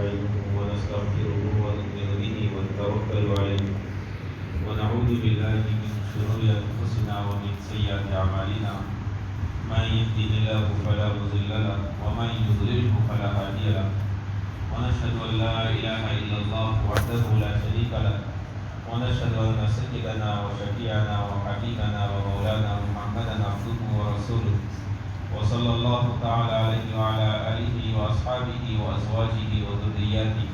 ونستعينه ونستغفره ونؤمن به ونتوكل عليه ونعوذ بالله من شرور أنفسنا ومن سيئات أعمالنا من يهده الله فلا مضل له ومن يضلله فلا هادي له ونشهد أن لا إله إلا الله وحده لا شريك له ونشهد أن سيدنا وشفيعنا وحبيبنا ومولانا محمدا عبده ورسوله وصلى الله تعالى عليه وعلى آله وأصحابه وأزواجه وذرياته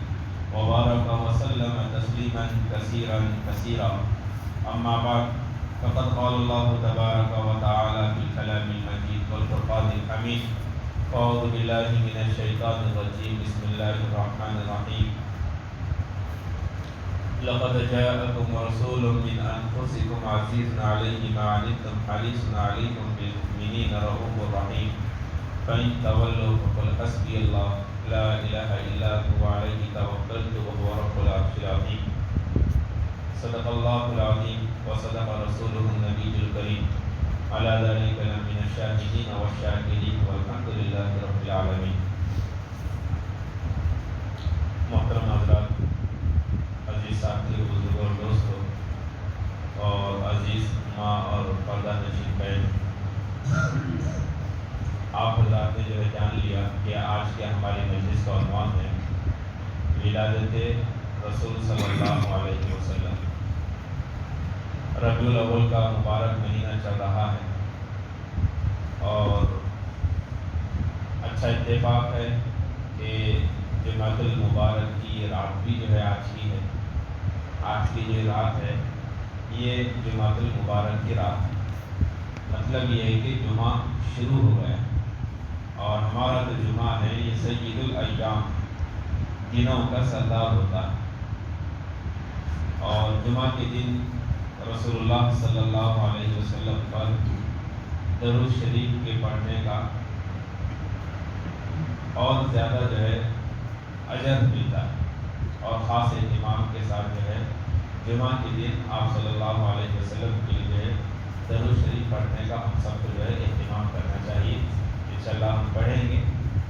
وبارك وسلم تسليما كثيرا كثيرا. أما بعد فقد قال الله تبارك وتعالى في الكلام المجيد والفرقان الحميد أعوذ بالله من الشيطان الرجيم بسم الله الرحمن الرحيم. لقد جاءكم رسول من أنفسكم عزيز عليه ما عنتم حريص عليكم بالمؤمنين رؤوف رحيم فإن تولوا فقل حسبي الله لا إله إلا هو عليه توكلت وهو رب العرش العظيم. صدق الله العظيم وصدق رسوله النبي الكريم على ذلك من الشاهدين والشاكرين والحمد لله رب العالمين. محترم حضرات، عزیز ساتھی بزرگ اور دوستوں اور عزیز ماں اور پردہ نشین بہن، آپ حضرات نے جو ہے جان لیا کہ آج کے ہماری مجلس کا عنوان ہے ولادت رسول صلی اللہ علیہ وسلم. ربیع الاول کا مبارک مہینہ چل رہا ہے اور اچھا اتفاق ہے کہ جمعۃ المبارک کی یہ رات بھی جو ہے آج کی ہے. آج کی جو رات ہے یہ جمعۃ المبارک کی رات ہے. مطلب یہ ہے کہ جمعہ شروع ہو گیا اور ہمارا جو جمعہ ہے یہ سید الایام، دنوں کا سردار ہوتا ہے. اور جمعہ کے دن رسول اللہ صلی اللہ علیہ وسلم پر درود شریف کے پڑھنے کا اور زیادہ جو ہے اجر ملتا ہے اور خاص اہتمام کے ساتھ جو ہے جمعہ کے دن آپ صلی اللہ علیہ وسلم کے لیے جو ہے درود شریف پڑھنے کا ہم سب کو جو ہے اہتمام کرنا چاہیے. انشاءاللہ ہم پڑھیں گے،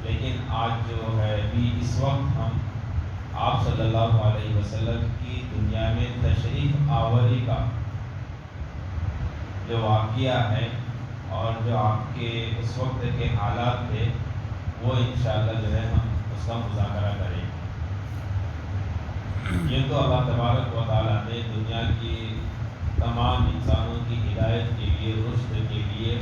لیکن آج جو ہے بھی اس وقت ہم آپ صلی اللہ علیہ وسلم کی دنیا میں تشریف آوری کا جو واقعہ ہے اور جو آپ کے اس وقت کے حالات تھے وہ انشاءاللہ جو ہے ہم اس کا مذاکرہ کریں. یہ تو اللہ تبارک و تعالیٰ نے دنیا کی تمام انسانوں کی ہدایت کے لیے، رشد کے لیے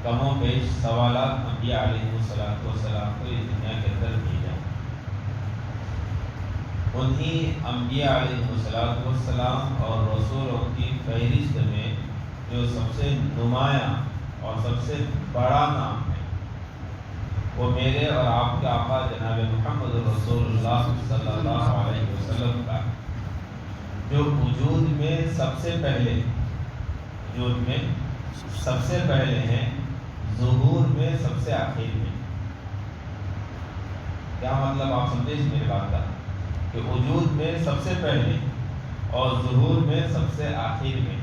کم و بیش سوالات انبیاء علیہ السلام کو اس دنیا کے اندر بھیجا. انہی انبیاء علیہ السلام اور رسولوں کی فہرست میں جو سب سے نمایاں اور سب سے بڑا نام ہے وہ میرے اور آپ کے آقا جناب محمد رسول اللہ صلی اللہ علیہ وسلم کا، جو وجود میں سب سے پہلے ہیں، ظہور میں سب سے آخر میں. کیا مطلب آپ سمجھے اس میرے بات کا کہ وجود میں سب سے پہلے اور ظہور میں سب سے آخر میں.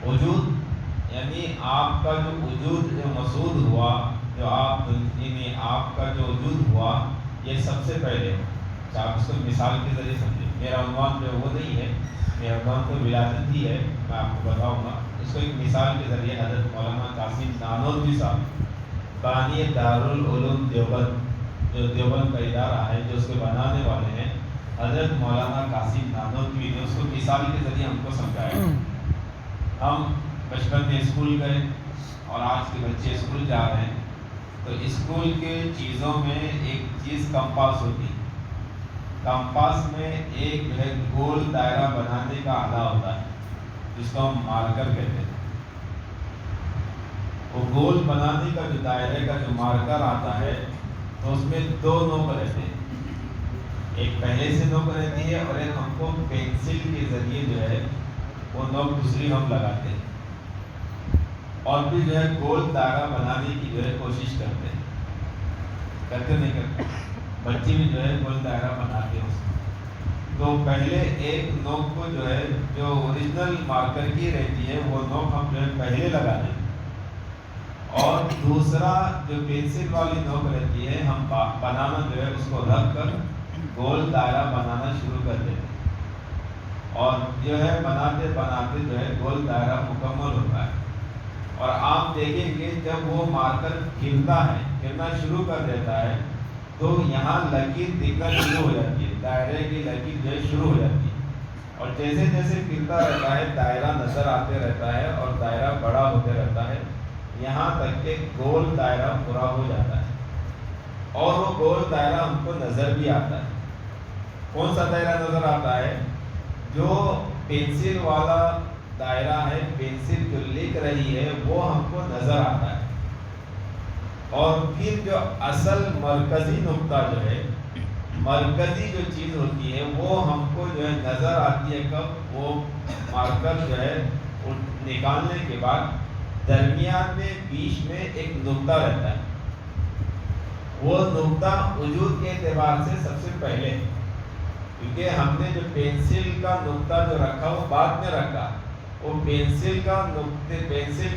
وجود یعنی آپ کا جو وجود جو مسعود ہوا، جو آپ کا جو وجود ہوا یہ سب سے پہلے ہو. آپ اس کو مثال کے ذریعے سمجھیں. میرا عنوان جو وہ نہیں ہے، میرا عنوان تو ولادت ہی ہے، میں آپ کو بتاؤں گا. اس کو ایک مثال کے ذریعے حضرت مولانا قاسم نانوتوی صاحب بانی دارالعلوم دیوبند، جو دیوبند کا ادارہ ہے جو اس کے بنانے والے ہیں، حضرت مولانا قاسم نانوتوی نے اس کو مثال کے ذریعے ہم کو سمجھایا. ہم بچپن میں اسکول گئے اور آج کے بچے اسکول جا رہے ہیں تو اسکول کے چیزوں میں ایک چیز کمپاس ہوتی ہے. کمپاس میں ایک جو ہے گول دائرہ بنانے کا آلہ ہوتا ہے جس کو ہم مارکر کہتے ہیں. وہ گول بنانے کا جو دائرے کا جو مارکر آتا ہے تو اس میں دو نوک رہتے ہیں. ایک پہلے سے نوک رہتی ہے اور ایک ہم کو پینسل کے ذریعے جو ہے وہ نوک دوسری ہم لگاتے ہیں اور بھی جو ہے گول دائرہ بنانے کی جو ہے کوشش کرتے ہیں. کرتے نہیں کرتے بچے بھی جو ہے گول دائرہ بناتے ہیں. تو پہلے ایک نوک کو جو ہے جو اوریجنل مارکر کی رہتی ہے وہ نوک ہم جو ہے پہلے لگا دیں اور دوسرا جو پینسل والی نوک رہتی ہے ہم بنانا جو ہے اس کو رکھ کر گول دائرہ بنانا شروع کر دیتے ہیں، اور جو ہے بناتے بناتے جو ہے گول دائرہ مکمل ہوتا ہے، اور آپ دیکھیں گے جب وہ مارکر گرنا شروع کر دیتا ہے تو یہاں لکیر دکھنا شروع ہو جاتی ہے، دائرے کی لکیر جو ہے شروع ہو جاتی ہے، اور جیسے جیسے گرتا رہتا ہے دائرہ نظر آتے رہتا ہے اور دائرہ بڑا ہوتے رہتا ہے، یہاں تک کہ گول دائرہ پورا ہو جاتا ہے، اور وہ گول دائرہ ہم کو نظر بھی آتا ہے۔ کون سا دائرہ نظر آتا ہے؟ جو پینسل والا دائرہ ہے، پینسل جو لکھ رہی ہے وہ ہم کو نظر آتا ہے، اور پھر جو اصل مرکزی نقطہ جو ہے، مرکزی جو چیز ہوتی ہے وہ ہم کو جو ہے نظر آتی ہے کب؟ وہ مارکر جو ہے نکالنے کے بعد درمیان میں بیچ میں ایک نقطہ رہتا ہے، وہ نقطہ وجود کے اعتبار سے سب سے پہلے، کیونکہ ہم نے جو پینسل کا نقطہ جو رکھا وہ بعد میں رکھا، وہ پینسل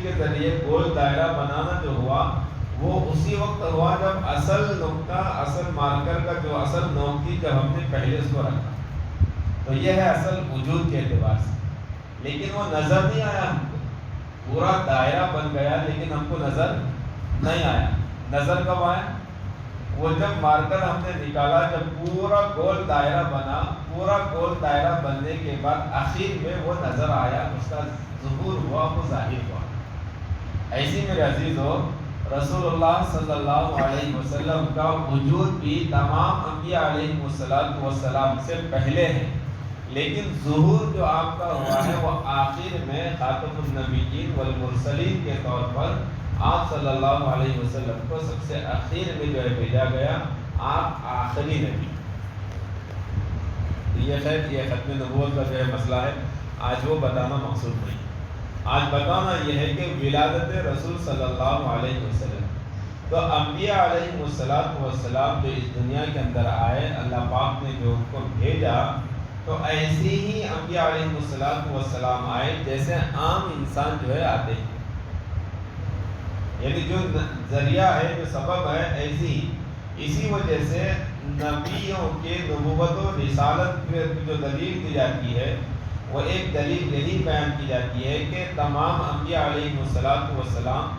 کے ذریعے گول دائرہ بنانا جو ہوا وہ اسی وقت ہوا جب اصل نقطہ، اصل مارکر کا جو اصل نوک تھی، جب ہم نے پہلے اس کو رکھا، تو یہ ہے اصل وجود کے اعتبار سے۔ لیکن وہ نظر نہیں آیا ہم کو، پورا دائرہ بن گیا لیکن ہم کو نظر نہیں آیا۔ نظر کب آیا؟ وہ جب مارکر ہم نے نکالا، جب پورا گول دائرہ بنا، پورا گول دائرہ بننے کے بعد آخر میں وہ نظر آیا، اس کا ظہور ہوا، وہ ظاہر ہوا۔ ایسی میرے عزیزو، رسول اللہ صلی اللہ علیہ وسلم کا وجود بھی تمام انبیاء علیہ السلام سے پہلے ہے، لیکن ظہور جو آپ کا ہوا ہے وہ آخر میں خاتم النبیین والمرسلین کے طور پر آپ صلی اللہ علیہ وسلم کو سب سے آخر میں جو ہے بھیجا گیا، آپ آخری نبی۔ یہ ختم نبوت کا جو ہے مسئلہ ہے، آج وہ بتانا مقصود نہیں، آج بتانا یہ ہے کہ ولادت رسول صلی اللہ علیہ وسلم، تو انبیاء علیہ السلام جو اس دنیا کے اندر آئے، اللہ پاک نے جو ان کو بھیجا، تو ایسے ہی انبیاء علیہ السلام آئے جیسے عام انسان جو ہے آتے ہیں، یعنی جو ذریعہ ہے، جو سبب ہے، ایسی ہی اسی وجہ سے نبیوں کے نبوت و رسالت میں جو دلیل دی جاتی ہے، وہ ایک دلیل یہی بیان کی جاتی ہے کہ تمام انبیاء علیہ السلام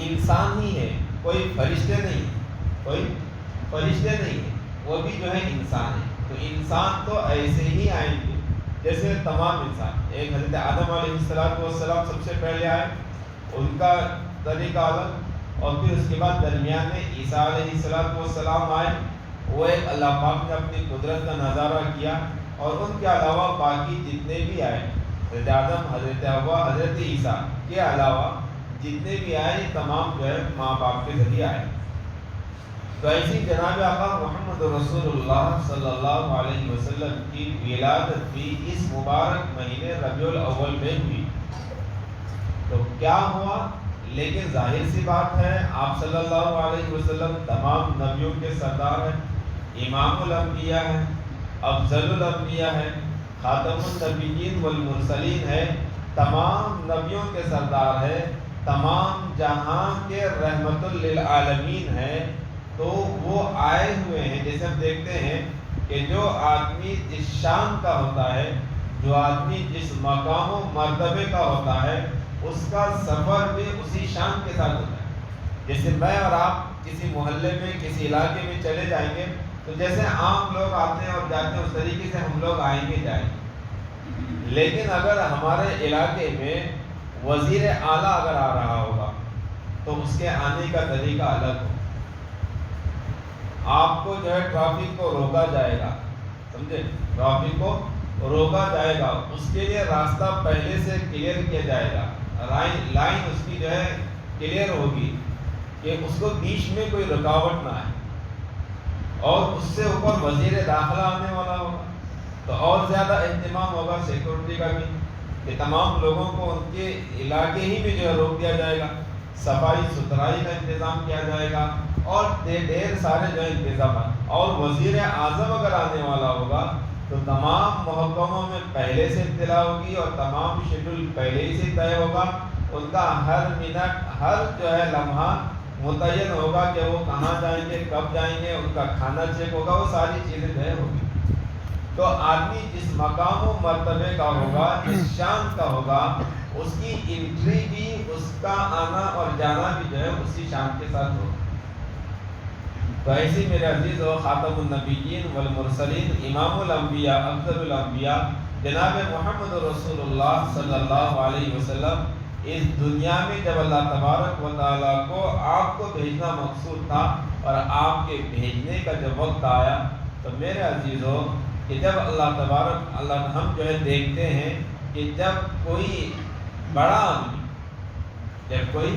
انسان ہی ہے، کوئی فرشتے نہیں، کوئی فرشتے نہیں ہے، وہ بھی جو ہے انسان ہے، تو انسان تو ایسے ہی آئیں گے جیسے تمام انسان۔ ایک حضرت آدم علیہ السلام سب سے پہلے آئے، ان کا طریقہ الگ، اور پھر اس کے بعد درمیان میں عیسیٰ علیہ السلام آئے، وہ ایک اللہ پاک نے اپنی قدرت کا نظارہ کیا، اور ان کے علاوہ باقی جتنے بھی آئے، حضرت آدم، حضرت حوا، حضرت عیسیٰ کے علاوہ جتنے بھی آئے، تمام جو ہے ماں باپ کے ذریعے آئے۔ تو ایسی جناب آقا محمد رسول اللہ صلی اللہ علیہ وسلم کی ولادت بھی اس مبارک مہینے ربیع الاول میں ہوئی، تو کیا ہوا؟ لیکن ظاہر سی بات ہے، آپ صلی اللہ علیہ وسلم تمام نبیوں کے سردار ہیں، امام الانبیاء ہیں، افضل الانبیاء ہیں، خاتم النبیین والمرسلین ہے، تمام نبیوں کے سردار ہے، تمام جہاں کے رحمت للعالمین ہے، تو وہ آئے ہوئے ہیں۔ جیسے ہم دیکھتے ہیں کہ جو آدمی جس شان کا ہوتا ہے، جو آدمی جس مقام و مرتبے کا ہوتا ہے، اس کا سفر بھی اسی شان کے ساتھ ہوتا ہے۔ جیسے میں اور آپ کسی محلے میں، کسی علاقے میں چلے جائیں گے، تو جیسے عام لوگ آتے ہیں اور جاتے ہیں، اس طریقے سے ہم لوگ آئیں گے جائیں گے۔ لیکن اگر ہمارے علاقے میں وزیر اعلیٰ اگر آ رہا ہوگا تو اس کے آنے کا طریقہ الگ ہو، آپ کو جو ہے ٹریفک کو روکا جائے گا، سمجھے، ٹریفک کو روکا جائے گا، اس کے لیے راستہ پہلے سے کلیئر کیا جائے گا، لائن اس کی جو ہے کلیئر ہوگی کہ اس کو بیچ میں کوئی رکاوٹ نہ آئے، اور اس سے اوپر وزیر داخلہ آنے والا ہوگا تو اور زیادہ اہتمام ہوگا سیکورٹی کا بھی، کہ تمام لوگوں کو ان کے علاقے ہی میں جو ہے روک دیا جائے گا، صفائی ستھرائی کا انتظام کیا جائے گا، اور ڈھیر سارے جو ہے انتظامات۔ اور وزیر اعظم اگر آنے والا ہوگا تو تمام محکموں میں پہلے سے اطلاع ہوگی، اور تمام شیڈول پہلے ہی سے طے ہوگا، ان کا ہر منٹ، ہر جو ہے لمحہ متعین ہوگا کہ وہ کہاں جائیں گے، کب جائیں گے، ان کا کھانا چیک ہوگا، وہ ساری چیزیں جو ہے ہوگی۔ تو آدمی جس مقام و مرتبے کا ہوگا، جس شان کا ہوگا، اس کی انٹری بھی، اس کا آنا اور جانا بھی جو ہے اسی شان کے ساتھ ہوگا۔ تو ایسی میرے عزیز و خاتم النبیین والمرسلین، امام الانبیاء، افضل الانبیاء جناب محمد رسول اللہ صلی اللہ علیہ وسلم اس دنیا میں جب اللہ تبارک و تعالیٰ کو آپ کو بھیجنا مقصود تھا، اور آپ کے بھیجنے کا جب وقت آیا، تو میرے عزیزو کہ جب ہم جو ہے دیکھتے ہیں کہ جب کوئی بڑا آدمی، جب کوئی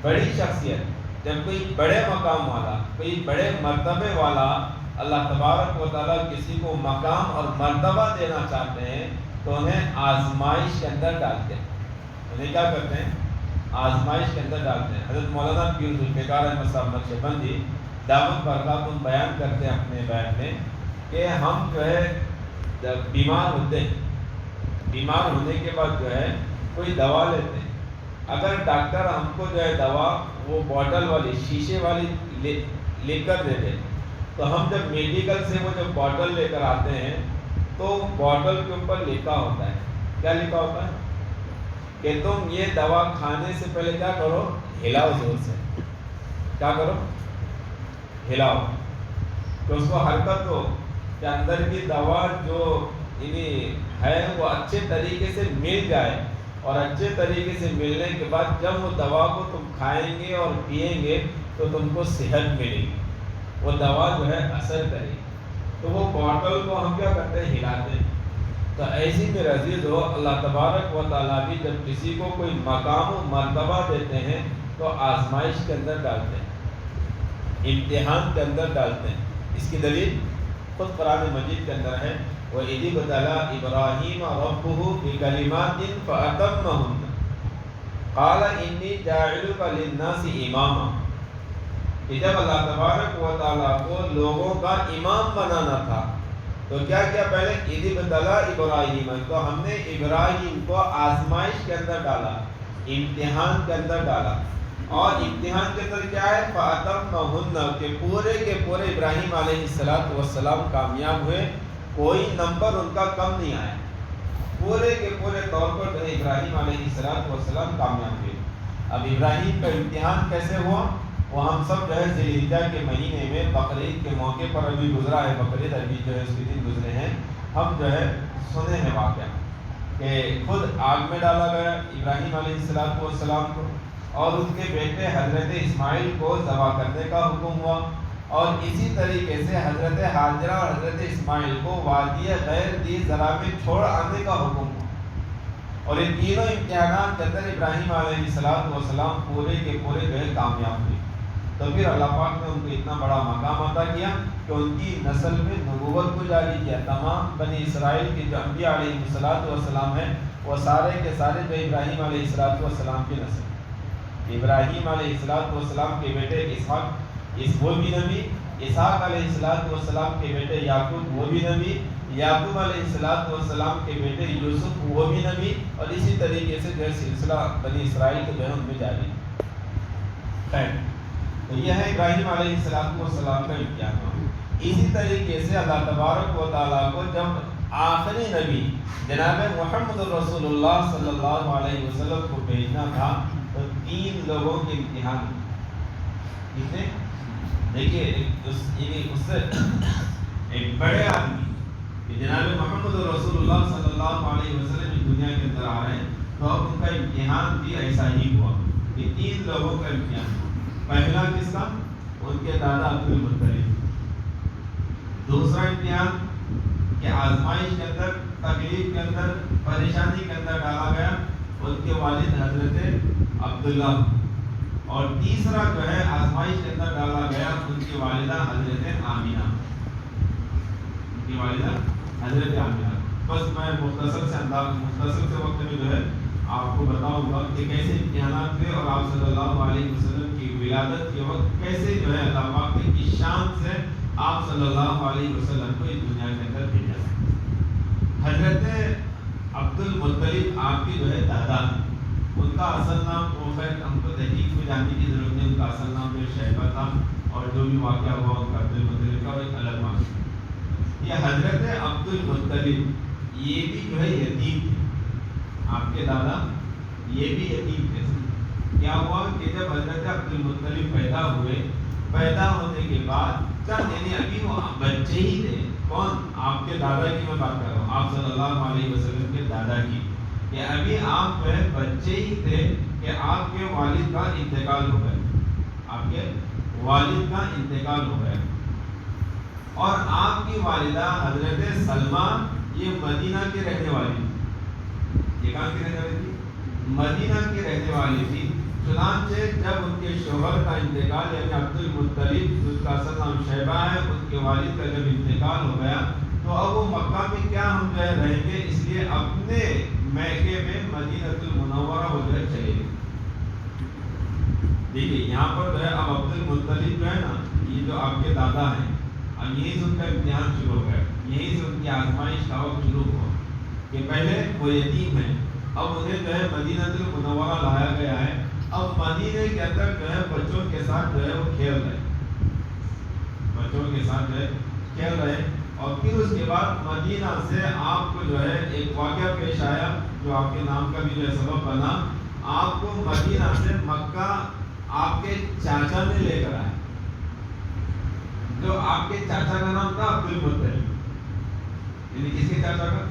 بڑی شخصیت، جب کوئی بڑے مقام والا، کوئی بڑے مرتبے والا اللہ تبارک و تعالیٰ کسی کو مقام اور مرتبہ دینا چاہتے ہیں تو انہیں آزمائش کے اندر ڈالتے ہیں۔ انہیں کیا کرتے ہیں؟ آزمائش کے اندر ڈالتے ہیں۔ حضرت مولانا پیر ذوالفقار احمد صاحب نقشبندی دعوت برکاتہم بیان کرتے ہیں اپنے بیان میں کہ ہم جو ہے جب بیمار ہوتے ہیں، بیمار ہونے کے بعد جو ہے کوئی دوا لیتے ہیں، اگر ڈاکٹر ہم کو جو ہے دوا وہ بوٹل والی، شیشے والی لکھ کر دے دے، تو ہم جب میڈیکل سے وہ جو بوٹل لے کر آتے ہیں تو بوٹل کے اوپر لکھا ہوتا ہے، کیا لکھا ہوتا ہے کہ تم یہ دوا کھانے سے پہلے کیا کرو؟ ہلاؤ زور سے، کیا کرو؟ ہلاؤ، تو اس کو حرکت ہو کہ اندر کی دوا جو ہے وہ اچھے طریقے سے مل جائے، اور اچھے طریقے سے ملنے کے بعد جب وہ دوا کو تم کھائیں گے اور پئیں گے تو تم کو صحت ملے گی، وہ دوا جو ہے اثر کرے گی۔ تو وہ بوٹل کو ہم کیا کرتے ہیں؟ ہلاتے ہیں۔ تو ایسی میرے عزیز ہو، اللہ تبارک و تعالیٰ بھی جب کسی کو کوئی مقام و مرتبہ دیتے ہیں تو آزمائش کے اندر ڈالتے ہیں، امتحان کے اندر ڈالتے ہیں۔ اس کی دلیل خود قرآن مجید کے اندر ہے، وَإِذِ ابْتَلَىٰ إِبْرَاهِيمَ رَبُّهُ بِكَلِمَاتٍ فَأَتَمَّهُنَّ قَالَ إِنِّي جَاعِلُكَ لِلنَّاسِ إِمَامًا، کہ جب اللہ تبارک و تعالیٰ کو لوگوں کا امام بنانا تھا تو کیا کیا؟ پہلے اِذِ ابْتَلَىٰ إِبْرَاهِيمَ، تو ہم نے ابراہیم کو آزمائش کے اندر ڈالا، امتحان کے اندر ڈالا، اور امتحان کے اندر کیا ہے؟ فَأَتَمَّهُنَّ، کہ پورے کے پورے ابراہیم علیہ السلام کامیاب ہوئے، کوئی نمبر ان کا کم نہیں آیا، پورے کے پورے طور پر جو ہے ابراہیم علیہ السلام کامیاب ہوئے۔ اب ابراہیم کا امتحان کیسے ہوا؟ وہ ہم سب جو ہے ذی الحجہ کے مہینے میں بقرعید کے موقع پر ابھی گزرا ہے، بقرعید ابھی جو ہے اس کے دن گزرے ہیں، ہم جو ہے سنے ہیں واقعہ کہ خود آگ میں ڈالا گیا ابراہیم علیہ السلام کو، اور ان کے بیٹے حضرت اسماعیل کو ذبح کرنے کا حکم ہوا، اور اسی طریقے سے حضرت ہاجرہ اور حضرت اسماعیل کو وادی غیر ذی زرع میں چھوڑ آنے کا حکم ہوا، اور ان تینوں امتحانات کے اندر ابراہیم علیہ السلام پورے کے پورے جو ہے کامیاب ہوئے۔ تو پھر اللہ پاک نے ان کو اتنا بڑا مقام عطا کیا کہ ان کی نسل میں نبوت کو جاری کیا۔ تمام بنی اسرائیل کے جو انبیاء علیہ السلام ہیں وہ سارے کے سارے جو ابراہیم علیہ السلام کی نسل، ابراہیم علیہ السلام کے بیٹے اسحاق وہ بھی نبی، اسحاق علیہ السلام کے بیٹے یعقوب وہ بھی نبی، یعقوب علیہ السلام کے بیٹے یوسف وہ بھی نبی، اور اسی طریقے سے جو ہے سلسلہ بنی اسرائیل کے جو ہے ان میں جاری خیر۔ تو یہ ہے ابراہیم علیہ السلام کا امتحان۔ اسی طریقے سے اللہ تبارک و تعالیٰ کو جب آخری نبی جناب محمد رسول اللہ صلی اللہ علیہ وسلم کو بھیجنا تھا تو 3 لوگوں کے امتحان کتنے؟ دیکھیے اس سے ایک بڑے آدمی کہ جناب محمد رسول اللہ صلی اللہ علیہ وسلم اس دنیا کے اندر آ رہے ہیں، تو اب ان کا امتحان بھی ایسا ہی ہوا کہ 3 لوگوں کا امتحان۔ پہلا کس کا؟ ان کے دادا عبدالمطلب۔ دوسرا امتحان کہ آزمائش کے اندر، تکلیف کے اندر، پریشانی کے اندر ڈالا گیا ان کے والد حضرت عبداللہ، اور تیسرا جو ہے آزمائش کے اندر ڈالا گیا ان کی والدہ حضرت آمینہ، ان کی والدہ حضرت آمینہ۔ بس میں مختصر سے وقت میں جو ہے آپ کو بتاؤں گا کہ کیسے امتحانات ہوئے، اور آپ صلی اللہ علیہ وسلم کی ولادت کے وقت کیسے جو ہے اللہ پاک نے کی شان سے آپ صلی اللہ علیہ وسلم کو اس دنیا کے اندر بھیجا۔ حضرت عبدالمطلب آپ کی جو ہے دادا ہیں، ان کا اصل نام خیر ہم کو تحقیق میں جاننے کی ضرورت نہیں، ان کا اصل نام جو شیبہ تھا اور جو بھی واقعہ ہوا ان کا عبد المطلب کا ایک الگ واقعہ۔ یہ حضرت عبد المطلب یہ بھی جو ہے یتیم تھے، آپ کے دادا یہ بھی یتیم تھے۔ کیا ہوا کہ جب حضرت عبد المطلب پیدا ہوئے، پیدا ہونے کے بعد چند یعنی ابھی وہ بچے ہی تھے، کون؟ آپ کے دادا کی میں بات کر رہا ہوں، آپ صلی اللہ علیہ وسلم کے دادا کی، کہ ابھی آپ بچے ہی تھے کہ آپ کے والد کا انتقال ہو گیا، آپ کے والد کا انتقال ہو گیا، اور آپ کی والدہ حضرت سلمہ یہ مدینہ کی رہنے والی تھی۔ یہ کہاں کی رہنے والی تھی؟ مدینہ کی رہنے والی تھی۔ چنانچہ جب ان کے شوہر کا انتقال یعنی عبد المطلب جس کا اصل نام شیبہ ہے، ان کے والد کا جب انتقال ہو گیا تو اب وہ مکہ میں کیا ہم جو ہے رہیں گے، اس لیے اپنے میکے میں مدینہ المنورہ ہو جائے چلے گئے۔ دیکھیے یہاں پر جو ہے اب عبد المطلب جو ہے نا، یہ جو آپ کے دادا ہیں، اب یہیں سے ان کا امتحان شروع ہو گیا، یہیں سے ان کی آزمائش کا وقت شروع ہوا کہ پہلے وہ یتیم ہیں، اب انہیں جو ہے مدینہ المنورہ لایا گیا ہے، اب مدینے کے اندر جو ہے بچوں کے ساتھ جو ہے وہ کھیل رہے، بچوں کے ساتھ جو ہے کھیل رہے، اور پھر اس کے بعد مدینہ سے آپ کو جو ہے ایک واقعہ پیش آیا جو آپ کے نام کا بھی جو ہے سبب بنا۔ آپ کو مدینہ سے مکہ آپ کے چاچا نے لے کر آئے، جو آپ کے چاچا کا نام تھا عبد المطلب، یعنی کس کے چاچا کا؟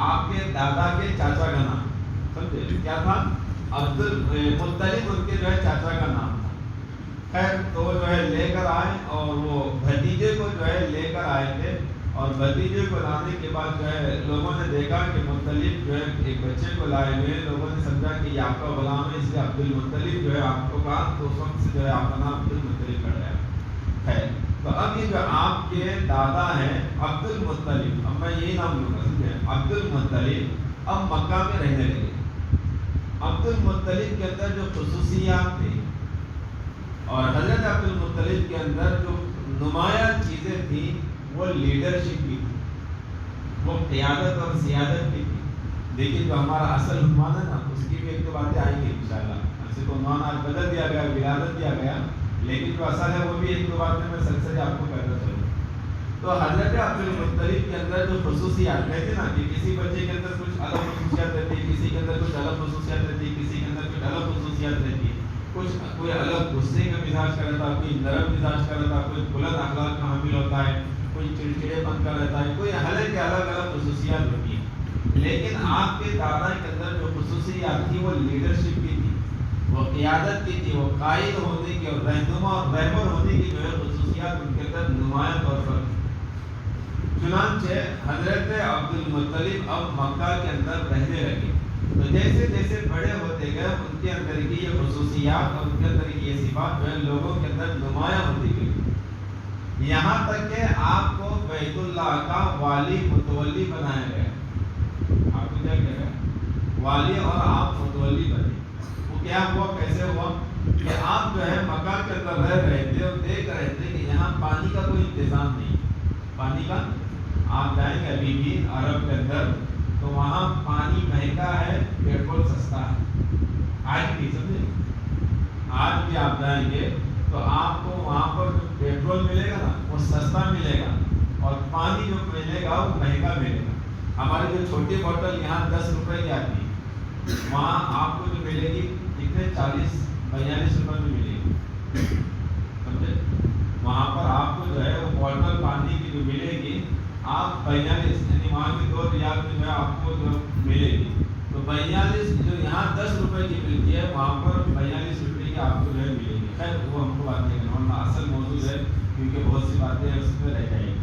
آپ کے دادا کے چاچا کا نام، سمجھے کیا تھا؟ عبد المطلب ان کے جو ہے چاچا کا نام تھا۔ خیر تو وہ جو ہے لے کر آئے، اور وہ بھتیجے کو جو ہے لے کر آئے تھے، اور بھتیجے کو لانے کے بعد جو ہے لوگوں نے دیکھا کہ مطلب جو ہے ایک بچے کو لائے ہوئے، لوگوں نے سمجھا کہ یہ آپ کا غلام ہے، اس لیے عبد المطلب جو ہے آپ کو کہا، تو اس وقت سے جو ہے آپ کا نام عبد المطلب پڑ گیا۔ خیر تو اب یہ جو آپ کے دادا ہیں عبد المطلب، اب میں یہی نام لوں گا، سمجھے عبد المطلب اب مکہ میں رہنے لگے۔ عبد المطلب کے اندر جو خصوصیات تھیں اور حضرت عبد المطلب کے اندر جو نمایاں چیزیں تھیں، وہ لیڈرشپ بھی تھی، وہ قیادت اور سیادت بھی تھی۔ دیکھیے جو ہمارا اصل عنوان ہے نا، اس کی بھی ایک دو باتیں آئیں گی انشاءاللہ۔ ایسے تو عنوان آج بدل دیا گیا، ولادت دیا گیا، لیکن جو اصل ہے وہ بھی ایک دو باتیں میں سلسلے آپ کو کہتا چلوں۔ تو حضرت عبد المطلب کے اندر جو خصوصیات کہتے ہیں نا کہ کسی بچے کے اندر کچھ الگ خصوصیات رہتی ہے، کسی کے اندر کچھ الگ خصوصیات رہتی ہے، کسی کے اندر کچھ الگ خصوصیات رہتی ہے، کوئی الگ غصے کا مزاج کا رہتا ہے، کوئی نرم مزاج کا رہتا ہے، کوئی بلند اخلاق کا حامل ہوتا ہے، کوئی چڑچڑے پن کا رہتا ہے، کوئی الگ الگ خصوصیات ہوتی ہیں۔ لیکن آپ کے دادا کے اندر جو خصوصیات تھی وہ لیڈرشپ کی تھی، وہ قیادت کی تھی، وہ قائد ہونے کی اور رہنما اور رہبر ہونے کی جو ہے خصوصیات ان کے اندر نمایاں طور پر۔ چنانچہ حضرت عبد المطلب اب مکہ کے اندر رہنے لگے، تو جیسے جیسے بڑے ہوتے گئے ان کے اندر کی یہ خصوصیات اور ان کے اندر کی یہ صفات جو ہے لوگوں کے اندر نمایاں ہوتی گئی، یہاں تک کہ آپ کو بیت اللہ کا والی متولی بنایا گیا۔ آپ کو کیا کہہ رہے ہیں؟ والی، اور آپ متولی بنے۔ وہ کیا ہوا، کیسے ہوا کہ آپ جو ہے مکہ کے اندر رہ رہے تھے اور دیکھ رہے تھے کہ یہاں پانی کا کوئی انتظام نہیں، پانی کا، آپ جائیں گے ابھی بھی عرب کے اندر تو وہاں پانی مہنگا ہے، پیٹرول سستا ہے، آج بھی سمجھے، آج بھی آپ جائیں گے تو آپ کو وہاں پر جو پیٹرول ملے گا نا وہ سستا ملے گا، اور پانی جو ملے گا وہ مہنگا ملے گا۔ ہماری جو چھوٹی بوتل یہاں 10 روپے کی آتی ہے، وہاں آپ کو جو ملے گی کتنے 40-42 روپے میں ملے گی، سمجھے؟ وہاں پر آپ کو جو ہے وہ بوتل پانی کی جو ملے گی آپ 42، یعنی وہاں کی 2 ریال میں جو ہے آپ کو جو ملے گی، تو 42 جو یہاں 10 روپے کی ملتی ہے وہاں پر 42 روپے کی آپ کو جو ہے ملے گی۔ خیر وہ ہم کو بات نہیں کرنا، ورنہ اصل موضوع ہے کیونکہ بہت سی باتیں اس میں رہ جائیں گی۔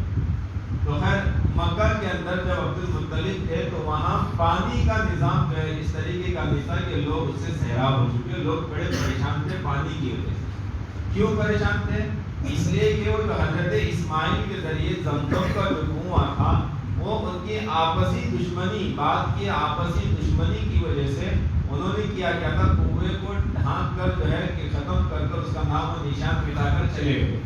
تو خیر مکہ کے اندر جب عبد المطلب تھے تو وہاں پانی کا نظام جو ہے اس طریقے کا نہیں تھا کہ لوگ اس سے سیراب ہو چکے، لوگ بڑے پریشان تھے پانی کی وجہ سے۔ کیوں پریشان تھے؟ اس لیے کہ وہ جو حضرت اسماعیل کے ذریعے زمزم کا جو کنواں تھا وہ ان کی آپسی دشمنی، بات کی آپسی دشمنی کی وجہ سے انہوں نے کیا تھا، کنویں کو ڈھانک کر جو ہے کہ ختم کر کر اس کا نام و نشان مٹا کر چلے گئے،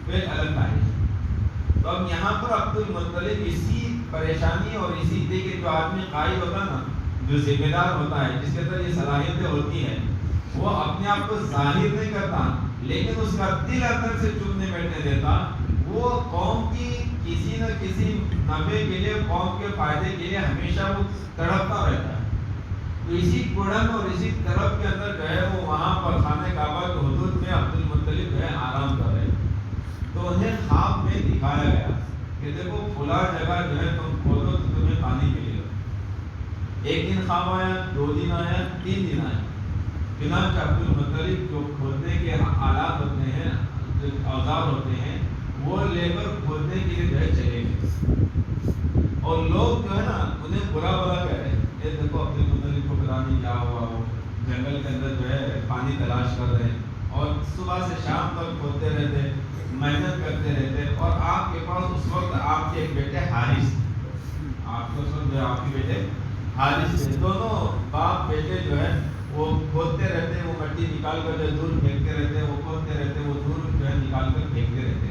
پھر الگ تاریخ۔ تو اب یہاں پر عبد المطلب اسی پریشانی اور اسی طریقے جو آدمی قائد ہوتا ہے نا، جو ذمہ دار ہوتا ہے، جس کے اندر یہ صلاحیتیں ہوتی ہیں وہ اپنے آپ کو ظاہر نہیں کرتا لیکن اس کا دل اندر سے چپ نہیں بیٹھنے دیتا. وہ قوم کی کسی نہ کسی نفع کے لیے، قوم کے فائدے کے لیے ہمیشہ وہ تڑپتا رہتا ہے. تو اسی گڑن اور اسی طرف کے اندر جو ہے وہ وہاں پر خانہ کعبہ کے حدود میں عبد المطلب جو ہے آرام کر رہے. تو انہیں خواب میں دکھایا گیا کہ دیکھو فلاں جگہ جو ہے تم کھودو تو تمہیں پانی ملے گا. ایک دن خواب آیا، 2 دن آیا، 3 دن آیا. چنانچہ عبد المطلب جو کھودنے کے آلات ہوتے ہیں، جو اوزار ہوتے ہیں، وہ لے کر کھودنے کے لیے جو ہے چلے گئے. اور لوگ جو ہے نا انہیں برا بھلا کہہ رہے ہیں، یہ دیکھو عبد المطلب کو پتہ نہیں کیا ہوا، وہ جنگل کے اندر جو ہے پانی تلاش کر رہے ہیں اور صبح سے شام تک کھودتے رہتے، محنت کرتے رہتے. اور آپ کے پاس اس وقت آپ کے ایک بیٹے حارث، آپ کے اس وقت جو ہے آپ کے بیٹے حارث تھے. دونوں باپ بیٹے جو ہے وہ کھودتے رہتے، وہ مٹی نکال کر جو دور پھینکتے رہتے، وہ کھودتے رہتے، وہ دور جو ہے نکال کر پھینکتے رہتے.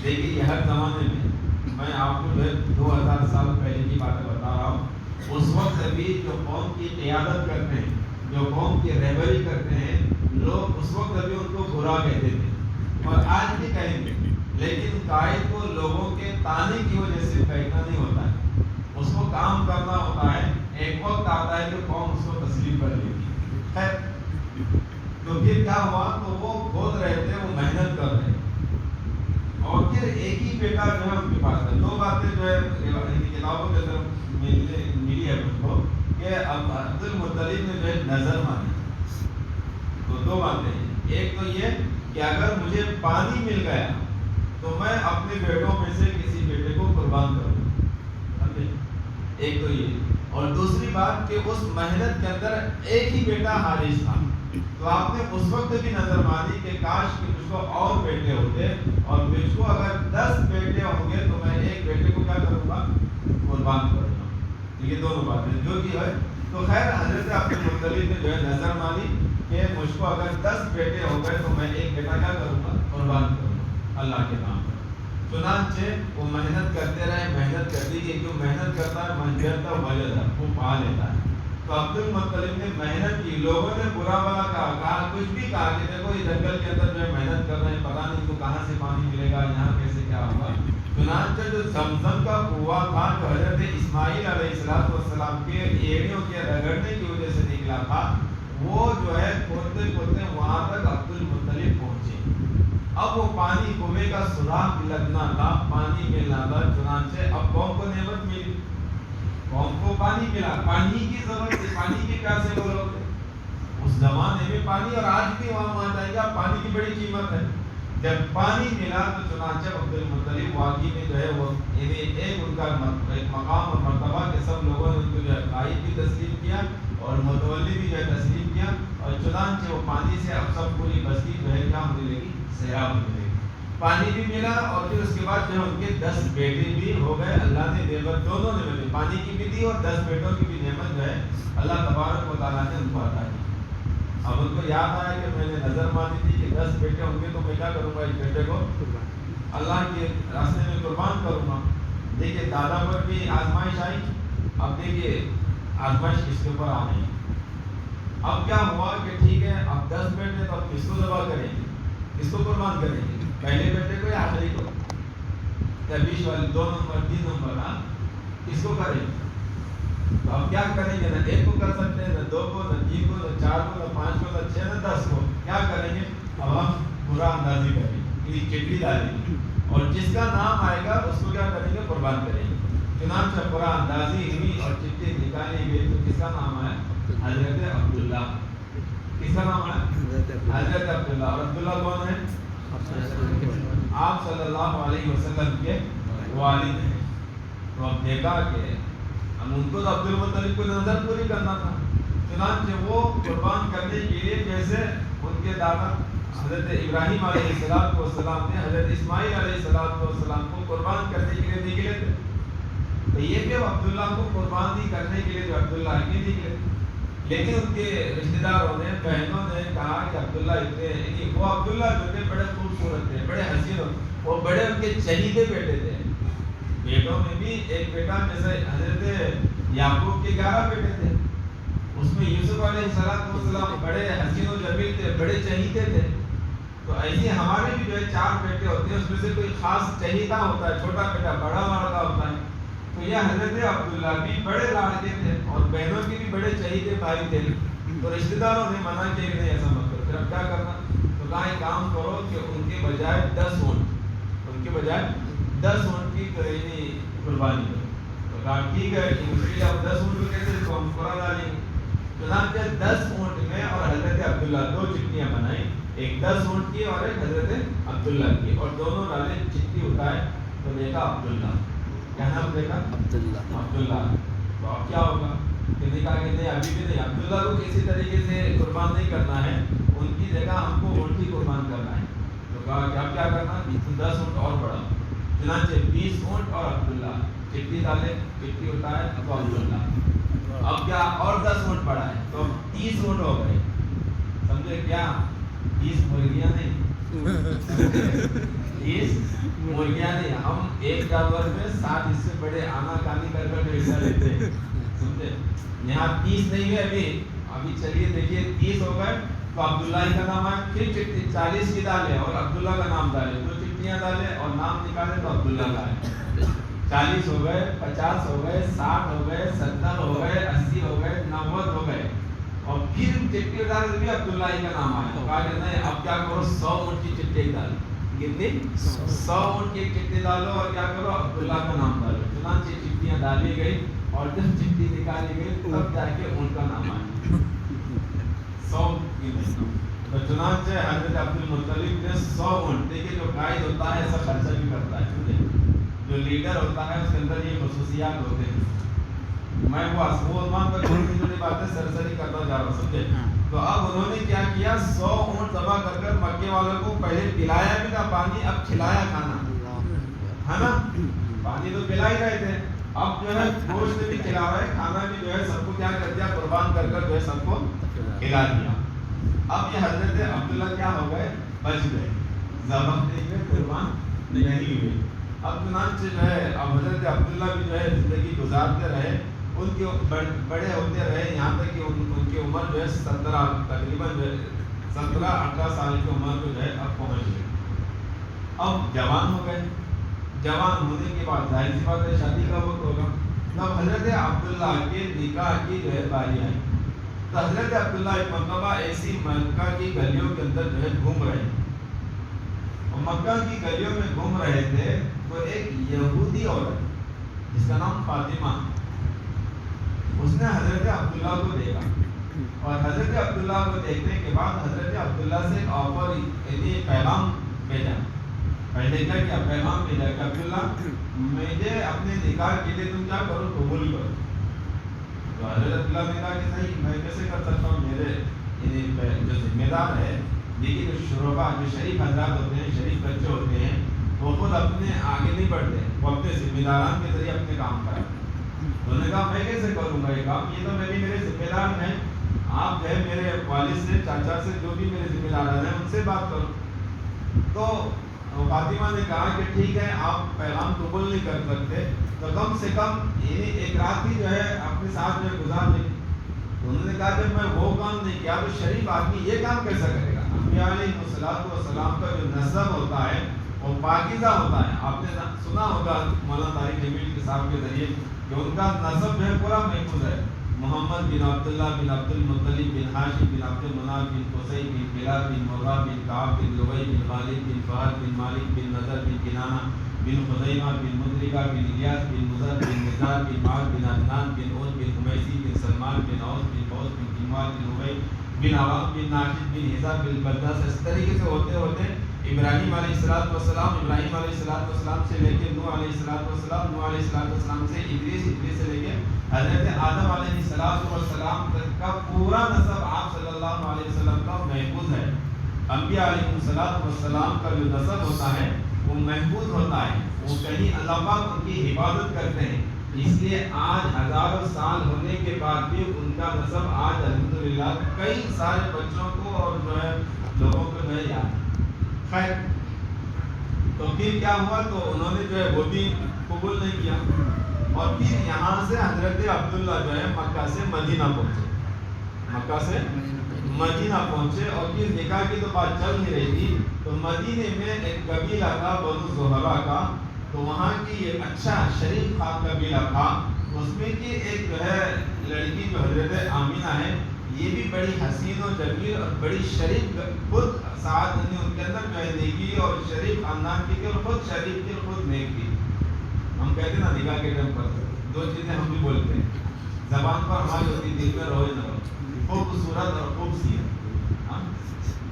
دیکھیے یہ ہر زمانے میں آپ کو جو ہے 2000 سال پہلے کی باتیں بتا رہا ہوں. اس وقت بھی جو قوم کی قیادت کرتے ہیں، جو قوم کی رہبری کرتے ہیں لوگ، اس وقت بھی ان کو برا کہتے تھے اور آج بھی کہیں گے. لیکن قائد کو لوگوں کے تانے کی وجہ سے کہنا نہیں ہوتا ہے، اس کو کام کرنا ہوتا ہے. ایک وقت آتا ہے کہ قوم اس کو تسلیم کر لیتی. خیر تو پھر کیا ہوا، تو وہ کھود رہے تھے، وہ محنت کر رہے. اور پھر ایک ہی بیٹا جو ہے ان کے پاس ہے. 2 باتیں جو ہے کتابوں کے اندر ملی ہے مجھ کو کہ عبد المطلب نے جو ہے نظر مانی. تو 2 باتیں ہیں. ایک تو یہ کہ اگر مجھے پانی مل گیا تو میں اپنے بیٹوں میں سے کسی بیٹے کو قربان کروں. ایک تو یہ. اور دوسری بات کہ اس محنت کے اندر ایک ہی بیٹا حارث تھا. تو آپ نے اس وقت بھی نظر مانی کہ کاش کہ مجھ کو اور بیٹے ہوتے، اور مجھ کو اگر 10 بیٹے ہوں گے تو میں ایک بیٹے کو کیا کروں گا، قربان کروں گا. یہ دونوں باتیں جو بھی ہے. تو خیر حضرت عبد المطلب نے جو ہے نظر مانی کہ مجھ کو اگر 10 بیٹے ہو گئے تو میں ایک بیٹا کیا کروں گا، قربان کروں گا اللہ کے نام پر. چنانچہ وہ محنت کرتے رہے، محنت کرتی گئی. جو محنت کرتا ہے منجرتا وجد، وہ پا لیتا ہے. تو عبد المطلب نے محنت کی. لوگوں نے برا بھلا کہا، کچھ بھی کہا کہ دیکھو یہ جنگل کے اندر جو ہے محنت کر رہے ہیں، پتہ نہیں تو کہاں سے پانی ملے گا، یہاں کیسے کیا ہوگا. چنانچہ جو زمزم کا کنواں تھا، جو حضرت اسماعیل علیہ السلام کے ایڑیوں کے رگڑنے کی وجہ سے نکلا تھا، وہ جو ہے کھودتے کھودتے وہاں تک عبد المطلب پہنچے. اب وہ پانی کنویں کا سوراخ لگنا تھا، پانی ملنا تھا. چنانچہ اب قوم کو نعمت ملی، قوم کو پانی ملا. پانی کی ضرورت تھی، پانی کے پیاسے وہ لوگ تھے اس زمانے میں. پانی، اور آج بھی وہاں جائے گا، پانی کی بڑی قیمت ہے. جب پانی ملا تو چنانچہ عبد المطلب واقعی میں جو ہے وہ ایک ان کا ایک مقام اور مرتبہ کہ سب لوگوں نے ان کو جو ہے قائد بھی تسلیم کیا اور متولی بھی جو ہے تسلیم کیا. اور چنانچہ وہ پانی سے اب سب پوری بستی جو ہے کیا ہونے لگی، سیراب ہونے لگی. پانی بھی ملا اور پھر اس کے بعد جو ہے ان کے 10 بیٹے بھی ہو گئے. اللہ نے نعمت دونوں نے، پانی کی بھی دی اور 10 بیٹوں کی بھی نعمت جو ہے اللہ تبارک و تعالیٰ نے ان کو عطا کی. اب ان کو یاد آیا کہ میں نے نظر مانی تھی کہ 10 بیٹے ہوں گے تو میں کیا کروں گا، ایک بیٹے کو اللہ کے راستے میں قربان کروں گا. دیکھیے دادا پر بھی آزمائش آئی. اب دیکھیے آزمائش کس کے اوپر آ رہی ہے. اب کیا ہوا کہ ٹھیک ہے اب 10 بیٹے تو اب کس کو ذبح کریں گے، کس کو قربان کریں گے، پہلے بیٹے کو یا آخری کو، یا بیچ والے 2 نمبر 3 نمبر، ہاں کس کو کریں گے. تو اب کیا کریں گے، نہ 1 کو کر سکتے ہیں، نہ 2 کو، نہ 3 کو، نہ 4 کو، نہ 5 کو، نہ 6، نہ 10 کو. کیا کریں گے، اب ہم برا اندازی کریں گے، چٹھی ڈالیں گے اور جس کا نام آئے گا اس کو کیا کریں گے، قربان کریں گے. چنانچہ برا اندازی ہوئی اور چٹھی نکالی گئی. تو کس کا نام آیا، حضرت عبداللہ. کس کا نام آیا، حضرت عبداللہ. اور عبداللہ کون ہے، آپ صلی اللہ علیہ وسلم کے والد ہیں. تو اب دیکھا کہ ان کو تو عبد المطلب کو نظر پوری کرنا تھا. چنانچہ وہ قربان کرنے کے لیے جیسے ان کے دادا حضرت ابراہیم علیہ السلام نے حضرت اسماعیل علیہ السلام کو قربان کرنے کے لیے نکلے تھے. تو یہ کہ عبداللہ کو قربان نہیں کرنے کے لیے جو عبداللہ ہی نکلے. لیکن ان کے رشتہ داروں نے، بہنوں نے کہا کہ عبداللہ اتنے، وہ عبداللہ جو تھے بڑے خوبصورت تھے، بڑے حسین، وہ بڑے ان کے چہیدے بیٹے تھے. بیٹوں میں بھی ایک بیٹا جیسے حضرت یعقوب کے 11 بیٹے تھے، اس میں یوسف علیہ السلام بڑے حسین و جمیل تھے، بڑے چہیتے تھے. تو ایسے ہمارے بھی جو ہے 4 بیٹے ہوتے ہیں، اس میں سے کوئی خاص چہیتا ہوتا ہے، چھوٹا بیٹا بڑا لڑکا ہوتا ہے. تو یہ حضرت عبداللہ بھی بڑے لاڑکے تھے اور بہنوں کے بھی بڑے چہیتے بھائی تھے. تو رشتہ داروں نے منع کیا کہ نہیں ایسا مت کرو. پھر اب کیا کرنا؟ تو کہا ایک کام کرو کہ ان کے بجائے 10 اونٹ، ان کے بجائے 10 اونٹ کی قربانی کرو. تو کہا ٹھیک ہے، اب 10 اونٹ کو کیسے اس کو ہم پورا ڈالیں گے. چنانچہ 10 اونٹ میں اور حضرت عبداللہ 2 چٹیاں بنائیں، ایک 10 اونٹ کی اور ایک حضرت عبداللہ کی، اور دونوں ڈالے. چٹی اٹھائے تو دیکھا عبداللہ. کیا نام دیکھا؟ عبداللہ. تو اب کیا ہوگا؟ کہ نہیں کہا کہ نہیں ابھی بھی نہیں، عبداللہ کو کسی طریقے سے قربان نہیں کرنا ہے، ان کی جگہ ہم کو اونٹ ہی قربان کرنا ہے. تو کہا کہ اب کیا کرنا؟ 10 اونٹ اور بڑھا. چنانچہ 20 اونٹ اور عبداللہ. چٹی ڈالے، چٹی اٹھائے تو عبداللہ. اب کیا اور 10 اونٹ بڑھا ہے تو 30 اونٹ ہو گئے. سمجھے کیا؟ 30 مرغیاں نہیں، 30 مرغیاں نہیں. ہم ایک جانور میں 7 اس سے بڑے آنا کانی کر کر حصہ لیتے ہیں. سمجھے؟ یہاں 30 نہیں ہے ابھی چلیے دیکھیے 30 ہو گئے تو عبداللہ کا نام آئے. پھر چٹی 40 کی ڈالے اور عبداللہ کا نام ڈالے. 2 چٹیاں ڈالے اور نام نکالے تو عبداللہ کا ہے. 40 ہو گئے، 50 ہو گئے، 60 ہو گئے، 70 ہو گئے، 80 ہو گئے، 90 ہو گئے. اور پھر چٹی ڈالے بھی عبداللہ کا نام آیا. کہا کہ نہیں اب کیا کرو 100 اونٹ کی چٹی ڈالو. کتنی؟ 100 اونٹ کی چٹی ڈالو اور کیا کرو عبداللہ کا نام ڈالو. چنانچہ چٹیاں ڈالی گئی اور جب چٹی نکالی گئی تب جا کے ان کا نام آیا. 100 کی نہیں. تو چنانچہ حضرت عبد المطلب نے 100 اونٹ. دیکھیے جو قائد ہوتا ہے ایسا خرچہ بھی کرتا ہے. جو لیڈر ہوتا ہے اس کے اندر یہ خصوصیات ہوتے ہیں. میں وہ عثمان پر چھوٹی باتیں سرسری کرتا جا رہا ہوں. سمجھے؟ تو اب انہوں نے کیا کیا؟ 100 اونٹ ذبح کر کر مکے والوں کو پہلے پلایا بھی تھا پانی، اب کھلایا کھانا ہے نا. پانی تو پلا ہی رہے تھے، اب جو ہے گوشت بھی کھلا رہے، کھانا بھی جو ہے سب کو کیا کر دیا؟ قربان کر کر جو ہے سب کو کھلا دیا. اب یہ حضرت عبداللہ کیا ہو گئے؟ بچ گئے، ذبح نہیں ہوئے، قربان نہیں ہوئے. اب چنانچہ جو ہے اب حضرت عبداللہ بھی جو ہے زندگی گزارتے رہے، ان کے بڑے ہوتے رہے، یہاں تک کہ ان کی عمر جو ہے 17 تقریباً جو ہے 17-18 سال کی عمر کو جو ہے اب پہنچ گئے. اب جوان ہو گئے. جوان ہونے کے بعد ظاہر سی بات ہے شادی کا وقت ہوگا. تب حضرت عبداللہ کے نکاح کی جو ہے باری آئی. تو حضرت عبداللہ ایک مرتبہ ایسی مکہ کی گلیوں کے اندر جو ہے گھوم رہے ہیں. مکہ کی گلیوں میں گھوم رہے تھے تو ایک یہودی عورت جس کا نام فاطمہ، اس نے حضرت عبداللہ کو دیکھا اور حضرت عبداللہ کو دیکھنے کے بعد حضرت عبداللہ سے ایک آفر یعنی پیغام بھیجا. پہلے کیا کیا؟ پیغام بھیجا کہ عبداللہ مجھے اپنے نکاح کے لیے تم کیا کرو؟ قبول کرو. تو حضرت عبداللہ نے کہا کہ صحیح میں کیسے کر سکتا ہوں، میرے جو ذمہ دار ہے. لیکن جو شرفا جو شریف حضرات ہوتے ہیں، شریف بچے ہوتے ہیں، وہ خود اپنے آگے نہیں بڑھتے، وہ اپنے ذمہ داران کے ذریعے اپنے کام کرتے ہیں. انہوں نے کہا میں کیسے کروں گا یہ کام؟ یہ تو میرے ذمہ دار ہیں. آپ جو ہے میرے والد سے، چاچا سے، جو بھی میرے ذمہ داران ہیں ان سے بات کرو. تو فاطمہ نے کہا کہ ٹھیک ہے آپ پیغام قبول نہیں کر سکتے تو کم سے کم یعنی ایک رات ہی جو ہے اپنے ساتھ جو گزار لیں. انہوں نے کہا کہ میں وہ کام نہیں کیا تو شریف آدمی یہ کام کیسا کرے گا؟ انبیاء علیہ السلام کا جو نسب ہوتا ہے وہ پاکیزہ ہوتا ہے. آپ نے سنا ہوگا مولانا طارق جمیل کے صاحب کے ذریعے کہ ان کا نسب جو ہے پورا محفوظ ہے. محمد بن عبداللہ بن عبد المطلب بن ہاشم بن عبد المناف بن قصی بن کلاب بن مرہ بن کعب بن لؤی بن غالب بن فہد بن مالک بن نضر بن کنانہ بن خزیمہ بن مدرکہ بن الیاس بن مضر بن نزار بن معاذ بن عدنان بن عود بن خمیسی بن سلمان بن اوس بن فوز بن کنوال بن عبید بن عوام بن ناشد بن حساب بن بداس. اس طریقے سے ہوتے ہوتے ابراہیم علیہ السلام ابراہیم علیہ السلام سے لے کے نوح علیہ السلام نوح علیہ السلام سے ادریس سے لے کے حضرت آدم علیہ السلام کا پورا نسب آپ صلی اللہ علیہ وسلم کا محفوظ ہے. انبیاء علیہ السلام کا جو نسب ہوتا ہے وہ محفوظ ہوتا ہے، وہ کہیں اللہ پاک ان کی حفاظت کرتے ہیں. اس لیے آج ہزاروں سال ہونے کے بعد بھی ان کا نسب آج الحمدللہ کئی سارے بچوں کو اور جو ہے لوگوں کو جو ہے یاد. خیر تو پھر کیا ہوا؟ تو انہوں نے جو ہے وہ بھی قبول نہیں کیا اور پھر یہاں سے حضرت عبداللہ جو ہے مکہ سے مدینہ پہنچے. مکہ سے مدینہ پہنچے، اور پھر نکاح کی تو بات چل ہی رہی تھی، تو مدینے میں ایک قبیلہ تھا بنو زہرہ کا، تو وہاں کی یہ اچھا شریف خان قبیلہ تھا، اس میں کی ایک جو ہے لڑکی جو حضرت آمینہ ہے، یہ بھی بڑی حسین و جمیل اور بڑی شریف، خود ساتھ ان کے اندر جو ہے نیکی اور شریف خاندان کی، اور خود شریف کی اور خود نیک کی۔ ہم کہتے ہیں نا نکاح کے ٹائم پر دو چیزیں ہم بھی بولتے ہیں، زبان پر ہماری ہوتی، دل میں رہو نہ رہو، خوبصورت اور خوبصورت، ہاں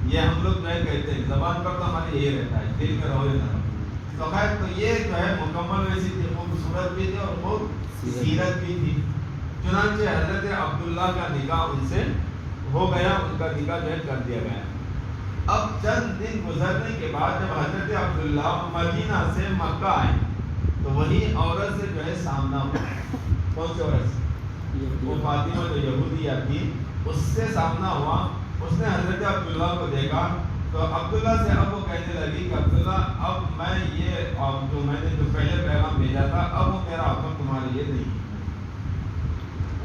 یہ ہم لوگ جو ہے کہتے ہیں، زبان پر تو ہماری یہی رہتا ہے، دل میں رہو نہ رہو۔ تو خیر، تو یہ جو ہے مکمل ویسی تھی، خوبصورت بھی تھی اور خوب سیرت بھی تھی۔ چنانچہ حضرت عبداللہ کا نکاح ان سے ہو گیا، ان کا نکاح جو ہے کر دیا گیا۔ اب چند دن گزرنے کے بعد جب حضرت عبداللہ مدینہ سے مکہ آئے، تو وہی عورت سے جو ہے سامنا ہوا۔ کون سی عورت سے؟ وہ فاطمہ جو یہودیہ تھی، اس سے سامنا ہوا۔ اس نے حضرت عبداللہ کو دیکھا تو عبداللہ سے اب وہ کہنے لگی کہ عبداللہ، اب میں یہ جو میں نے جو پہلے پیغام بھیجا تھا، اب وہ میرا حکم تمہارے لیے نہیں۔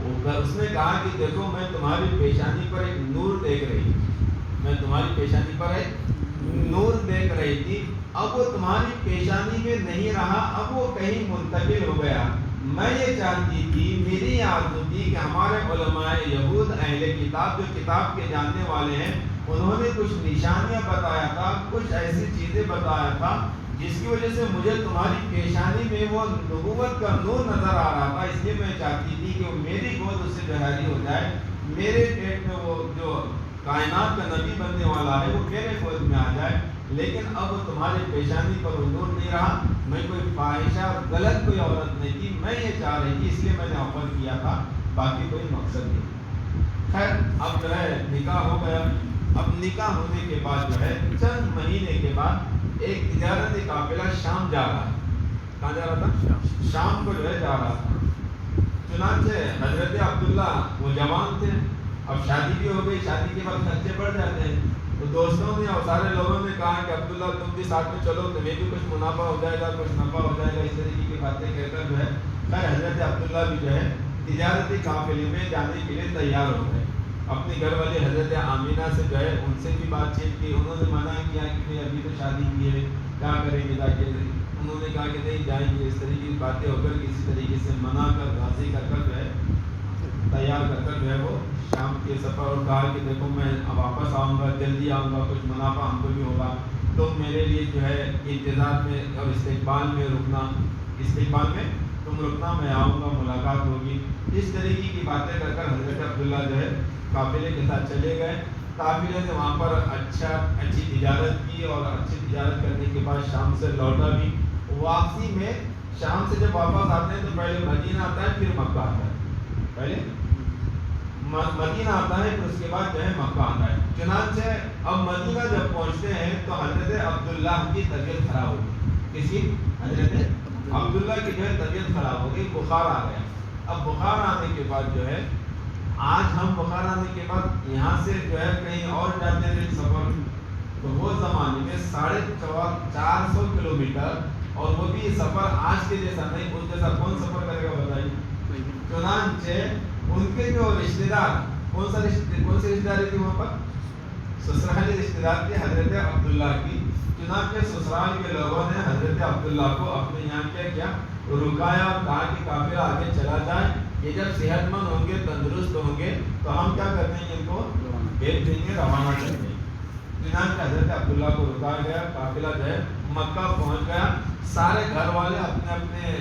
اس نے کہا کہ دیکھو، میں تمہاری پیشانی پر ایک نور دیکھ رہی تھی، میں تمہاری پیشانی پر ایک نور دیکھ رہی تھی، اب وہ تمہاری پیشانی میں نہیں رہا، اب وہ کہیں منتقل ہو گیا۔ میں یہ چاہتی تھی، میری آرزو تھی کہ ہمارے علماء یہود اہل کتاب جو کتاب کے جاننے والے ہیں، انہوں نے کچھ نشانیاں بتایا تھا، کچھ ایسی چیزیں بتایا تھا جس کی وجہ سے مجھے تمہاری پیشانی میں وہ نبوت کا نور نظر آ رہا تھا، اس لیے میں چاہتی تھی کہ وہ میری گود اس سے جہری ہو جائے، میرے پیٹ میں وہ جو کائنات کا نبی بننے والا ہے وہ میرے گود میں آ جائے، لیکن اب تمہاری پیشانی پر وہ نور نہیں رہا۔ میں کوئی فاحشہ غلط کوئی عورت نہیں تھی، میں یہ چاہ رہی تھی، اس لیے میں نے آفر کیا تھا، باقی کوئی مقصد نہیں۔ خیر، اب جو ہے نکاح ہو گیا۔ اب نکاح ہونے کے بعد جو ہے چند مہینے کے بعد ایک تجارتی قافلہ شام جا رہا ہے۔ کہاں جا رہا تھا؟ شام کو جو ہے جا رہا تھا۔ چنانچہ حضرت عبداللہ وہ جوان تھے، اب شادی بھی ہو گئی، شادی کے بعد خرچے بڑھ جاتے ہیں، تو دوستوں نے اور سارے لوگوں نے کہا کہ عبداللہ تم بھی ساتھ میں چلو، تمہیں بھی کچھ منافع ہو جائے گا، کچھ نفع ہو جائے گا، اس طریقے کی باتیں کہہ کر جو ہے خیر حضرت عبداللہ بھی جو ہے تجارتی قافلے میں جانے کے لیے تیار ہو گئے۔ اپنی گھر والی حضرت آمینہ سے جو ہے ان سے بھی بات چیت کی، انہوں نے منع کیا کہ ابھی تو شادی کی ہے، کیا کریں گے جا کے؟ انہوں نے کہا کہ نہیں جائیں گے، اس طریقے کی باتیں ہو کر کسی طریقے سے منع کر راضی کر کر جو ہے تیار کر کر جو ہے وہ شام کے سفر، اور کہا کہ دیکھو میں واپس آؤں گا، جلدی آؤں گا، کچھ منافع ہم کو بھی ہوگا، تم میرے لیے جو ہے انتظار میں اور استقبال میں رکنا، استقبال میں تم رکنا، میں آؤں گا، ملاقات ہوگی۔ اس طریقے کی باتیں کر کر حضرت عبداللہ جو ہے قافلے کے ساتھ چلے گئے۔ قافلے نے وہاں پر اچھی تجارت کی، اور اچھی تجارت کرنے کے بعد شام سے لوٹا بھی۔ واپسی میں شام سے جب واپس آتے ہیں تو پہلے مدینہ آتا ہے، پھر مکہ آتا ہے، پہلے مدینہ آتا ہے، پھر اس کے بعد جو ہے مکہ آتا ہے۔ چنانچہ اب مدینہ جب پہنچتے ہیں تو حضرت عبداللہ کی طبیعت خراب ہو گئی۔ کسی حضرت عبداللہ کی جو ہے طبیعت خراب ہو گئی، بخار آ گیا۔ اب بخار آنے کے بعد جو ہے، آج ہم بخار آنے کے بعد یہاں سے جو ہے کہیں اور جاتے ہیں سفر، تو وہ زمانے میں 450 کلومیٹر، اور وہ بھی سفر آج کے جیسا نہیں، اس جیسا کون سفر کرے گا بتائیے؟ چنانچہ ان کے جو رشتے دار، کون سی رشتے داری تھی وہاں پر؟ سسرالی رشتے دار تھی حضرت عبداللہ کی۔ چنانچہ سسرال کے لوگوں نے حضرت عبداللہ کو اپنے یہاں کیا رکایا، اور کہا کہ قافلہ آگے چلا جائے، یہ جب صحت مند ہوں گے، تندرست ہوں گے، تو ہم کیا کرتے ہیں، ان کو بھیج دیں گے، روانہ کریں گے۔ چنانچہ حضرت عبداللہ کو رکایا گیا، قافلہ جو ہے مکہ پہنچ گیا۔ سارے گھر والے اپنے اپنے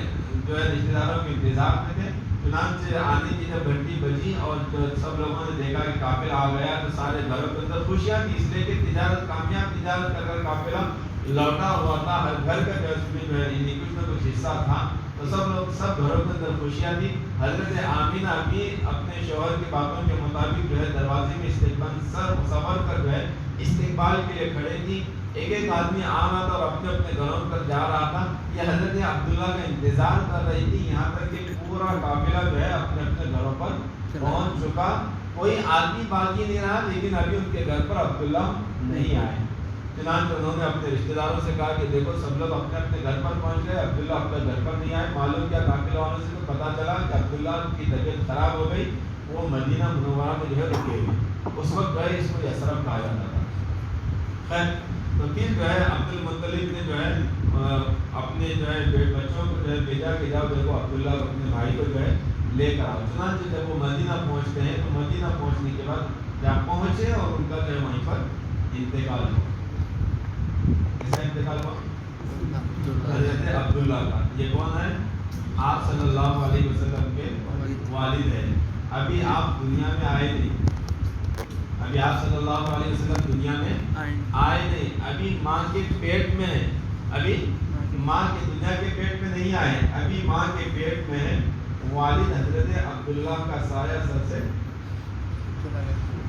جو ہے رشتے داروں کے انتظار میں تھے۔ چنانچہ آنے کی جب گھنٹی بجی اور جو سب لوگوں نے دیکھا کہ قافلہ آ گیا، تو سارے گھروں کے اندر خوشیاں تھی، اس لیے کہ تجارت کامیاب تجارت کر کر قافلہ لوٹا ہوا تھا، ہر گھر کا جو اس میں جو ہے کچھ نہ کچھ حصہ تھا، تو سب گھروں کے اندر خوشیاں تھی۔ حضرت آمینہ بھی اپنے شوہر کی باتوں کے مطابق جو ہے دروازے میں استقبال سر سفر کر جو ہے استقبال کے لیے کھڑے تھی۔ ایک ایک آدمی آ رہا تھا اور اپنے اپنے گھروں پر جا رہا تھا، یہ حضرت عبداللہ کا انتظار کر رہی تھی، یہاں تک کہ پورا قافلہ جو ہے اپنے اپنے گھروں پر پہنچ چکا، کوئی آدمی باقی نہیں رہا، لیکن ابھی ان کے گھر پر عبداللہ نہیں آئے۔ چنانچہ انہوں نے اپنے رشتے داروں سے کہا کہ دیکھو سب لوگ اپنے اپنے گھر پر پہنچ گئے، عبداللہ اپنے گھر پر نہیں آئے۔ معلوم کیا قافلہ والوں سے تو پتہ چلا کہ عبداللہ کی طبیعت خراب ہو گئی، وہ مدینہ منورہ میں جو ہے رکے ہوئے، اس وقت جو ہے اس کو یثرب کہا جاتا تھا۔ خیر تو پھر جو ہے عبد المطلب نے جو ہے اپنے جو ہے بچوں کو جو ہے بھیجا کہ جاؤ دیکھو عبداللہ اپنے بھائی کو جو ہے لے کر آؤ۔ چنانچہ جب وہ مدینہ پہنچتے ہیں تو مدینہ پہنچنے کے بعد جب پہنچے اور ان کا جو ہے وہیں پر انتقال ہوا۔ کس کا انتقال ہوا؟ حضرت عبداللہ کا۔ یہ کون ہے؟ آپ صلی اللہ علیہ وسلم کے والد ہیں۔ ابھی آپ دنیا میں آئے نہیں، ابھی آپ صلی اللہ علیہ وسلم دنیا میں آئے نہیں، ابھی ماں کے پیٹ میں ہیں، ابھی ماں کے دنیا کے پیٹ میں نہیں آئے، ابھی ماں کے پیٹ میں ہیں۔ والد حضرت عبداللہ کا سایہ سر سے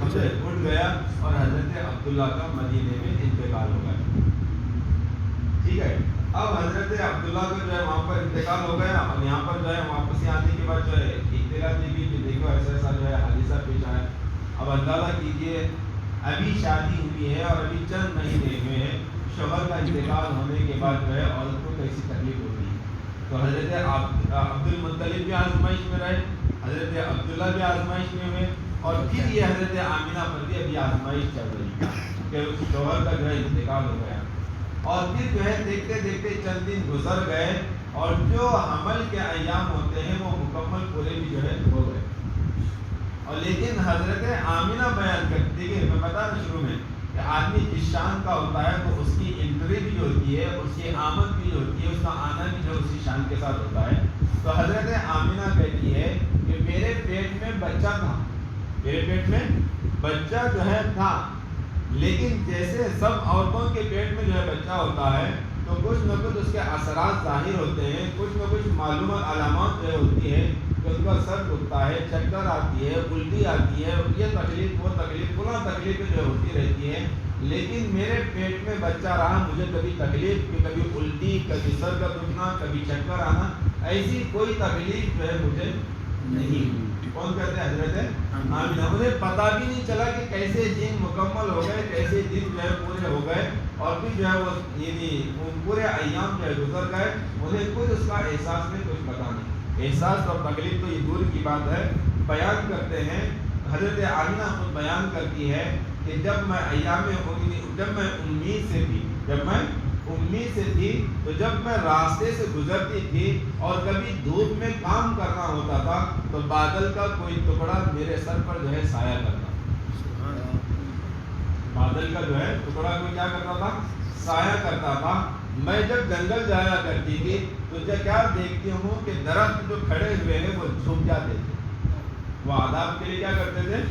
اٹھ گیا اور حضرت عبداللہ کا مدینے میں انتقال ہو گیا۔ ٹھیک ہے، اب حضرت عبداللہ کا جو ہے وہاں پر انتقال ہو گیا اور یہاں پر جو ہے واپسی آنے کے بعد جو ہے اطلاع دی گئی کہ دیکھو ایسا ایسا جو ہے حادثہ پیش آیا۔ اب اندازہ کیجئے ابھی شادی ہوئی ہے اور ابھی چند مہینے ہوئے ہیں، شوہر کا انتقال ہونے کے بعد جو ہے عورت کو کیسی تکلیف ہوتی ہے۔ تو حضرت عبد المطلب بھی آزمائش میں رہے، حضرت عبداللہ بھی آزمائش میں ہوئے، اور پھر یہ حضرت آمینہ پر بھی ابھی آزمائش چل رہی ہے کہ اس شوہر کا جو ہے انتقال ہو گیا۔ اور پھر جو ہے دیکھتے دیکھتے چند دن گزر گئے اور جو حمل کے ایام ہوتے ہیں وہ مکمل پورے بھی جو ہے ہو گئے۔ اور لیکن حضرت آمینہ بیان کرتی ہے، میں بتا دوں شروع میں کہ آدمی جس شان کا ہوتا ہے تو اس کی انٹری بھی ہوتی ہے، اس کی آمد بھی ہوتی ہے، اس کا آنا بھی جو اسی شان کے ساتھ ہوتا ہے۔ تو حضرت آمینہ کہتی ہے کہ میرے پیٹ میں بچہ تھا، میرے پیٹ میں بچہ جو ہے تھا، لیکن جیسے سب عورتوں کے پیٹ میں جو ہے بچہ ہوتا ہے تو کچھ نہ کچھ اس کے اثرات ظاہر ہوتے ہیں، کچھ نہ کچھ معلومات علامات جو ہوتی ہیں کہ اس کا سر دکھتا ہے، چکر آتی ہے، الٹی آتی ہے، یہ تکلیف وہ تکلیف فلاں تکلیفیں جو ہوتی رہتی ہیں۔ لیکن میرے پیٹ میں بچہ رہا، مجھے کبھی تکلیف کہ کبھی الٹی، کبھی سر کا دکھنا، کبھی چکر آنا، ایسی کوئی تکلیف جو ہے مجھے نہیں ہوئی۔ کون کہتے ہیں؟ حضرت آمینہ۔ مجھے پتہ بھی نہیں چلا کہ کیسے دن مکمل ہو گئے، کیسے دن جو ہے پورے ہو گئے، اور پھر جو ہے وہ یعنی پورے ایام جو ہے گزر گئے، مجھے خود اس کا احساس میں کچھ پتہ نہیں۔ احساس اور تکلیف تو یہ دور کی بات ہے۔ بیان کرتے ہیں حضرت آمینہ خود بیان کرتی ہے کہ جب میں امید سے تھی تو جب میں راستے سے گزرتی تھی اور کبھی دھوپ میں کام کرنا ہوتا تھا تو بادل کا کوئی ٹکڑا میرے سر پر جو ہے سایہ کرتا، بادل کا جو ہے ٹکڑا کوئی کیا کرتا تھا؟ سایہ کرتا تھا۔ میں جب جنگل جایا کرتی تھی تو کیا دیکھتی ہوں کہ درخت جو کھڑے ہوئے ہیں وہ جھک جاتے تھے، وہ آداب کے لیے کیا کرتے تھے؟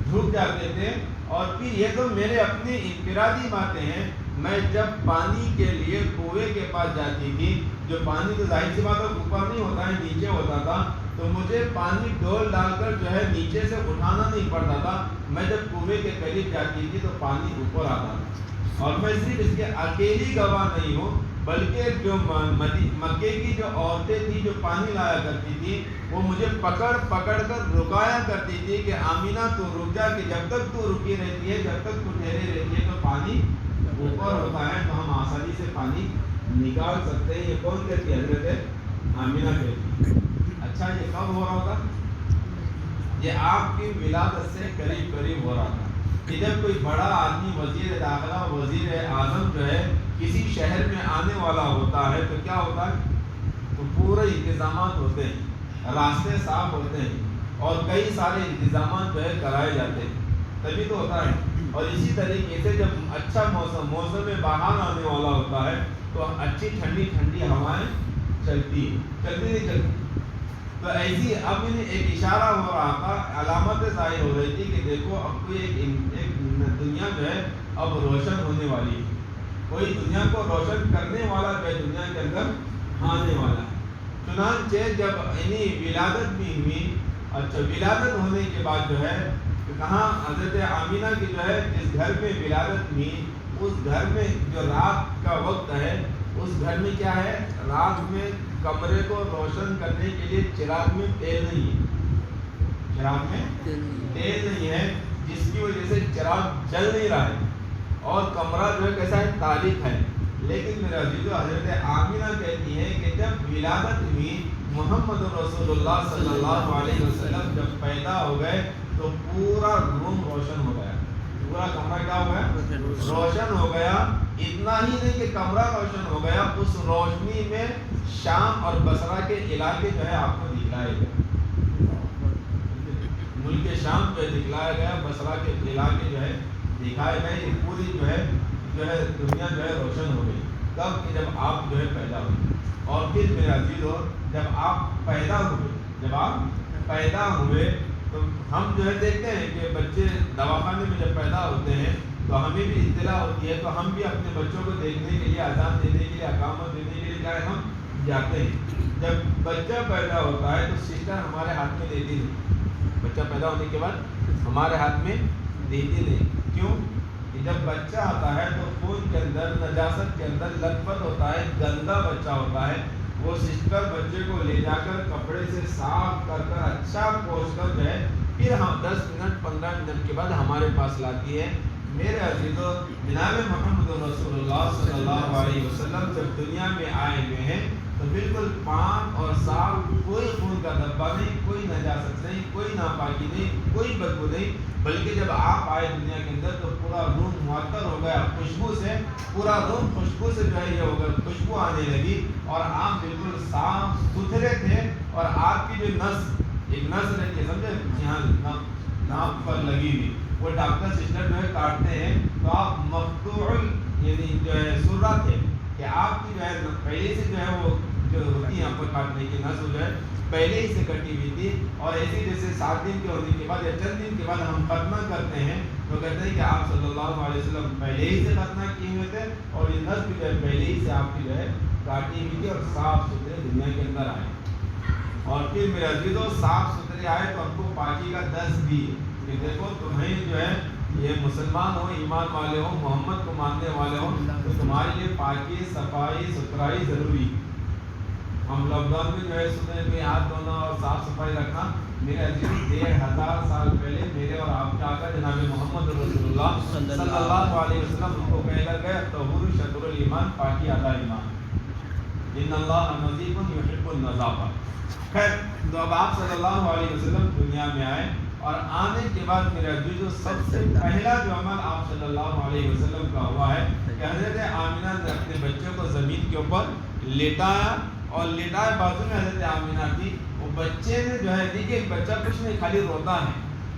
جھک جاتے تھے۔ اور پھر یہ تو میرے اپنی انفرادی باتیں ہیں، میں جب پانی کے لیے کنویں کے پاس جاتی تھی، جو پانی تو ظاہر سی بات ہے اوپر نہیں ہوتا ہے، نیچے ہوتا تھا، تو مجھے پانی ڈول ڈال کر جو ہے نیچے سے اٹھانا نہیں پڑتا تھا۔ میں جب کنویں کے قریب جاتی تھی تو پانی اوپر آتا تھا، اور میں صرف اس کے اکیلی گواہ نہیں ہوں بلکہ جو مکے کی جو عورتیں تھیں جو پانی لایا کرتی تھی وہ مجھے پکڑ کر رکایا کرتی تھی کہ آمینہ تو رک جا، کہ جب تک تو رکی رہتی ہے، جب تک تو ٹھہری رہتی ہے تو پانی اوپر ہوتا ہے، تو ہم آسانی سے پانی نکال سکتے ہیں۔ یہ کون کہتی ہے؟ حضرت آمینہ کہتی ہے۔ اچھا یہ کب ہو رہا تھا؟ یہ آپ کی ولادت سے قریب ہو رہا تھا کہ جب کوئی بڑا آدمی وزیر داخلہ، وزیر اعظم جو ہے کسی شہر میں آنے والا ہوتا ہے تو کیا ہوتا ہے؟ تو پورے انتظامات ہوتے ہیں، راستے صاف ہوتے ہیں اور کئی سارے انتظامات جو ہے کرائے جاتے ہیں، تبھی تو ہوتا ہے۔ اور اسی طریقے سے جب اچھا موسم بہار آنے والا ہوتا ہے تو اچھی ٹھنڈی ہوائیں چلتی نہیں چلتی۔ تو ایسی اب ایک اشارہ ہو رہا تھا، علامت ظاہر ہو رہی تھی کہ دیکھو اب کوئی ایک دنیا جو ہے اب روشن ہونے والی ہے، کوئی دنیا کو روشن کرنے والا جو ہے دنیا کے اندر آنے والا ہے۔ چنانچہ جب ولادت بھی ہوئی، اچھا ولادت ہونے کے بعد جو ہے کہاں حضرت آمینہ کی جو ہے جس گھر میں ولادت ہوئی اس گھر میں جو رات کا وقت ہے اس گھر میں کیا ہے؟ رات میں کمرے کو روشن کرنے کے لیے چراغ میں تیل نہیں ہے، چراغ میں تیل نہیں ہے، جس کی وجہ سے چراغ جل نہیں رہا ہے اور کمرہ جو ہے کیسا ہے؟ تاریک ہے، لیکن میرے عزیزو حضرت آمینہ کہتی ہے کہ جب ولادت ہوئی محمد رسول اللہ صلی اللہ علیہ وسلم جب پیدا ہو گئے تو پورا روم روشن ہو گیا، پورا کمرہ کیا ہو گیا؟ روشن ہو گیا۔ اتنا ہی نہیں کہ کمرہ روشن ہو گیا، اس روشنی میں شام اور بصرہ کے علاقے جو ہے آپ کو دکھلائے گئے، ملک شام جو ہے دکھلایا گیا، بصرہ کے علاقے جو ہے دکھائے گئے۔ یہ پوری جو ہے دنیا جو ہے روشن ہو گئی۔ کب کہ جب آپ جو ہے پیدا ہوئے۔ اور پھر میرے عزیزو جب آپ پیدا ہوئے تو ہم جو ہے دیکھتے ہیں کہ بچے دواخانے میں جب پیدا ہوتے ہیں تو ہمیں بھی اطلاع ہوتی ہے، تو ہم بھی اپنے بچوں کو دیکھنے کے لیے، اذان دینے کے لیے، اقامت دینے کے لیے جائے ہم جاتے ہیں۔ جب بچہ پیدا ہوتا ہے تو سسٹر ہمارے ہاتھ میں دیتی نہیں، بچہ پیدا ہونے کے بعد ہمارے ہاتھ میں دیتی نہیں۔ کیوں؟ کہ جب بچہ آتا ہے تو خون کے اندر، نجاست کے اندر لت پت ہوتا ہے، گندا بچہ ہوتا ہے، وہ سسٹر بچے کو لے جا کر کپڑے سے صاف کر کر اچھا پوچھ کر جو ہے پھر ہم 10 منٹ 15 منٹ کے بعد ہمارے پاس لاتی ہے۔ میرے عزیزو جناب محمد رسول اللہ صلی اللہ علیہ وسلم جب دنیا میں آئے ہوئے ہیں تو بالکل پاک اور صاف، کوئی خون کا دھبا نہیں، کوئی نجاست نہیں، کوئی ناپاکی نہیں، کوئی بدبو نہیں، بلکہ جب آپ آئے دنیا کے اندر تو پورا روم معطر ہو گیا خوشبو سے، پورا روم خوشبو سے جو ہے یہ ہو گیا، خوشبو آنے لگی اور آپ بالکل صاف ستھرے تھے۔ اور آپ کی جو ایک نس رہتی ہے، سمجھے، یہاں ناپ پر لگی ہوئی، وہ ڈاکٹر سسٹر جو ہے کاٹتے ہیں تو آپ مقطوع یعنی جو ہے سرہ تھے کہ آپ کی جو ہے پہلے سے جو ہے وہ جو ہوتی ہے یہاں پر کاٹنے کی نس جو ہے پہلے ہی سے کٹی ہوئی تھی۔ اور ایسے جیسے 7 دن کے ہونے کے بعد یا چند دن کے بعد ہم ختنہ کرتے ہیں تو کہتے ہیں کہ آپ صلی اللہ علیہ وسلم پہلے ہی سے ختنہ کیے ہوئے تھے اور یہ نس بھی جو ہے پہلے ہی سے آپ کی جو ہے کاٹی ہوئی تھی اور صاف ستھرے دنیا کے اندر آئے۔ اور پھر میرے عزیزو صاف ستھرے آئے تو ہم کو پاکی کا درس بھی کہ دیکھو تمہیں جو ہے یہ مسلمان ہو، ایمان والے ہو، محمد کو ماننے والے ہو تو تمہارے لیے پاکی، صفائی، ستھرائی ضروری۔ ہم لاک ڈاؤن میں جو ہے سنے کہ ہاتھ دھونا اور صاف صفائی رکھنا، میرے عزیز 1500 سال پہلے میرے اور آپ کے آقا جناب محمد رسول اللہ صلی اللہ علیہ وسلم ان کو کہا گیا طہور شطر الایمان، پاکی آدھا ایمان، ان اللہ نظیف یحب النظافہ۔ خیر، تو اب آپ صلی اللہ علیہ وسلم دنیا میں آئے اور آنے کے بعد میرے عزیزو سب سے پہلا جو عمل آپ صلی اللہ علیہ وسلم کا ہوا ہے کہ حضرت آمینہ نے اپنے بچے کو زمین کے اوپر لیٹایا اور لیٹائے بازو میں حضرت آمینہ کی۔ وہ بچے نے جو ہے دیکھیے بچہ کچھ نہیں خالی روتا ہے،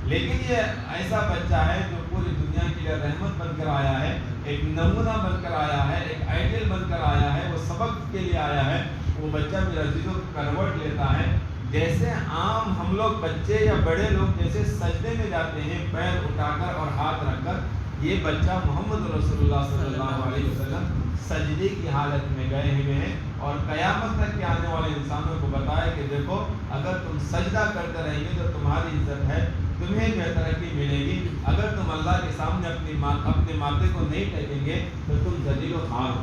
لیکن یہ ایسا بچہ ہے جو پوری دنیا کے لیے رحمت بن کر آیا ہے، ایک نمونہ بن کر آیا ہے، ایک آئیڈیل بن کر آیا ہے، وہ سبق کے لیے آیا ہے۔ وہ بچہ میرے عزیزوں کروٹ لیتا ہے جیسے عام ہم لوگ بچے یا بڑے لوگ جیسے سجدے میں جاتے ہیں پیر اٹھا کر اور ہاتھ رکھ کر، یہ بچہ محمد رسول اللہ صلی اللہ علیہ وسلم سجدے کی حالت میں گئے ہوئے ہیں اور قیامت تک کے آنے والے انسانوں کو بتایا کہ دیکھو اگر تم سجدہ کرتے رہیں گے تو تمہاری عزت ہے، تمہیں جو ہے ترقی ملے گی، اگر تم اللہ کے سامنے اپنے ماتھے کو نہیں ٹیکیں گے تو تم ذلیل و خوار ہو۔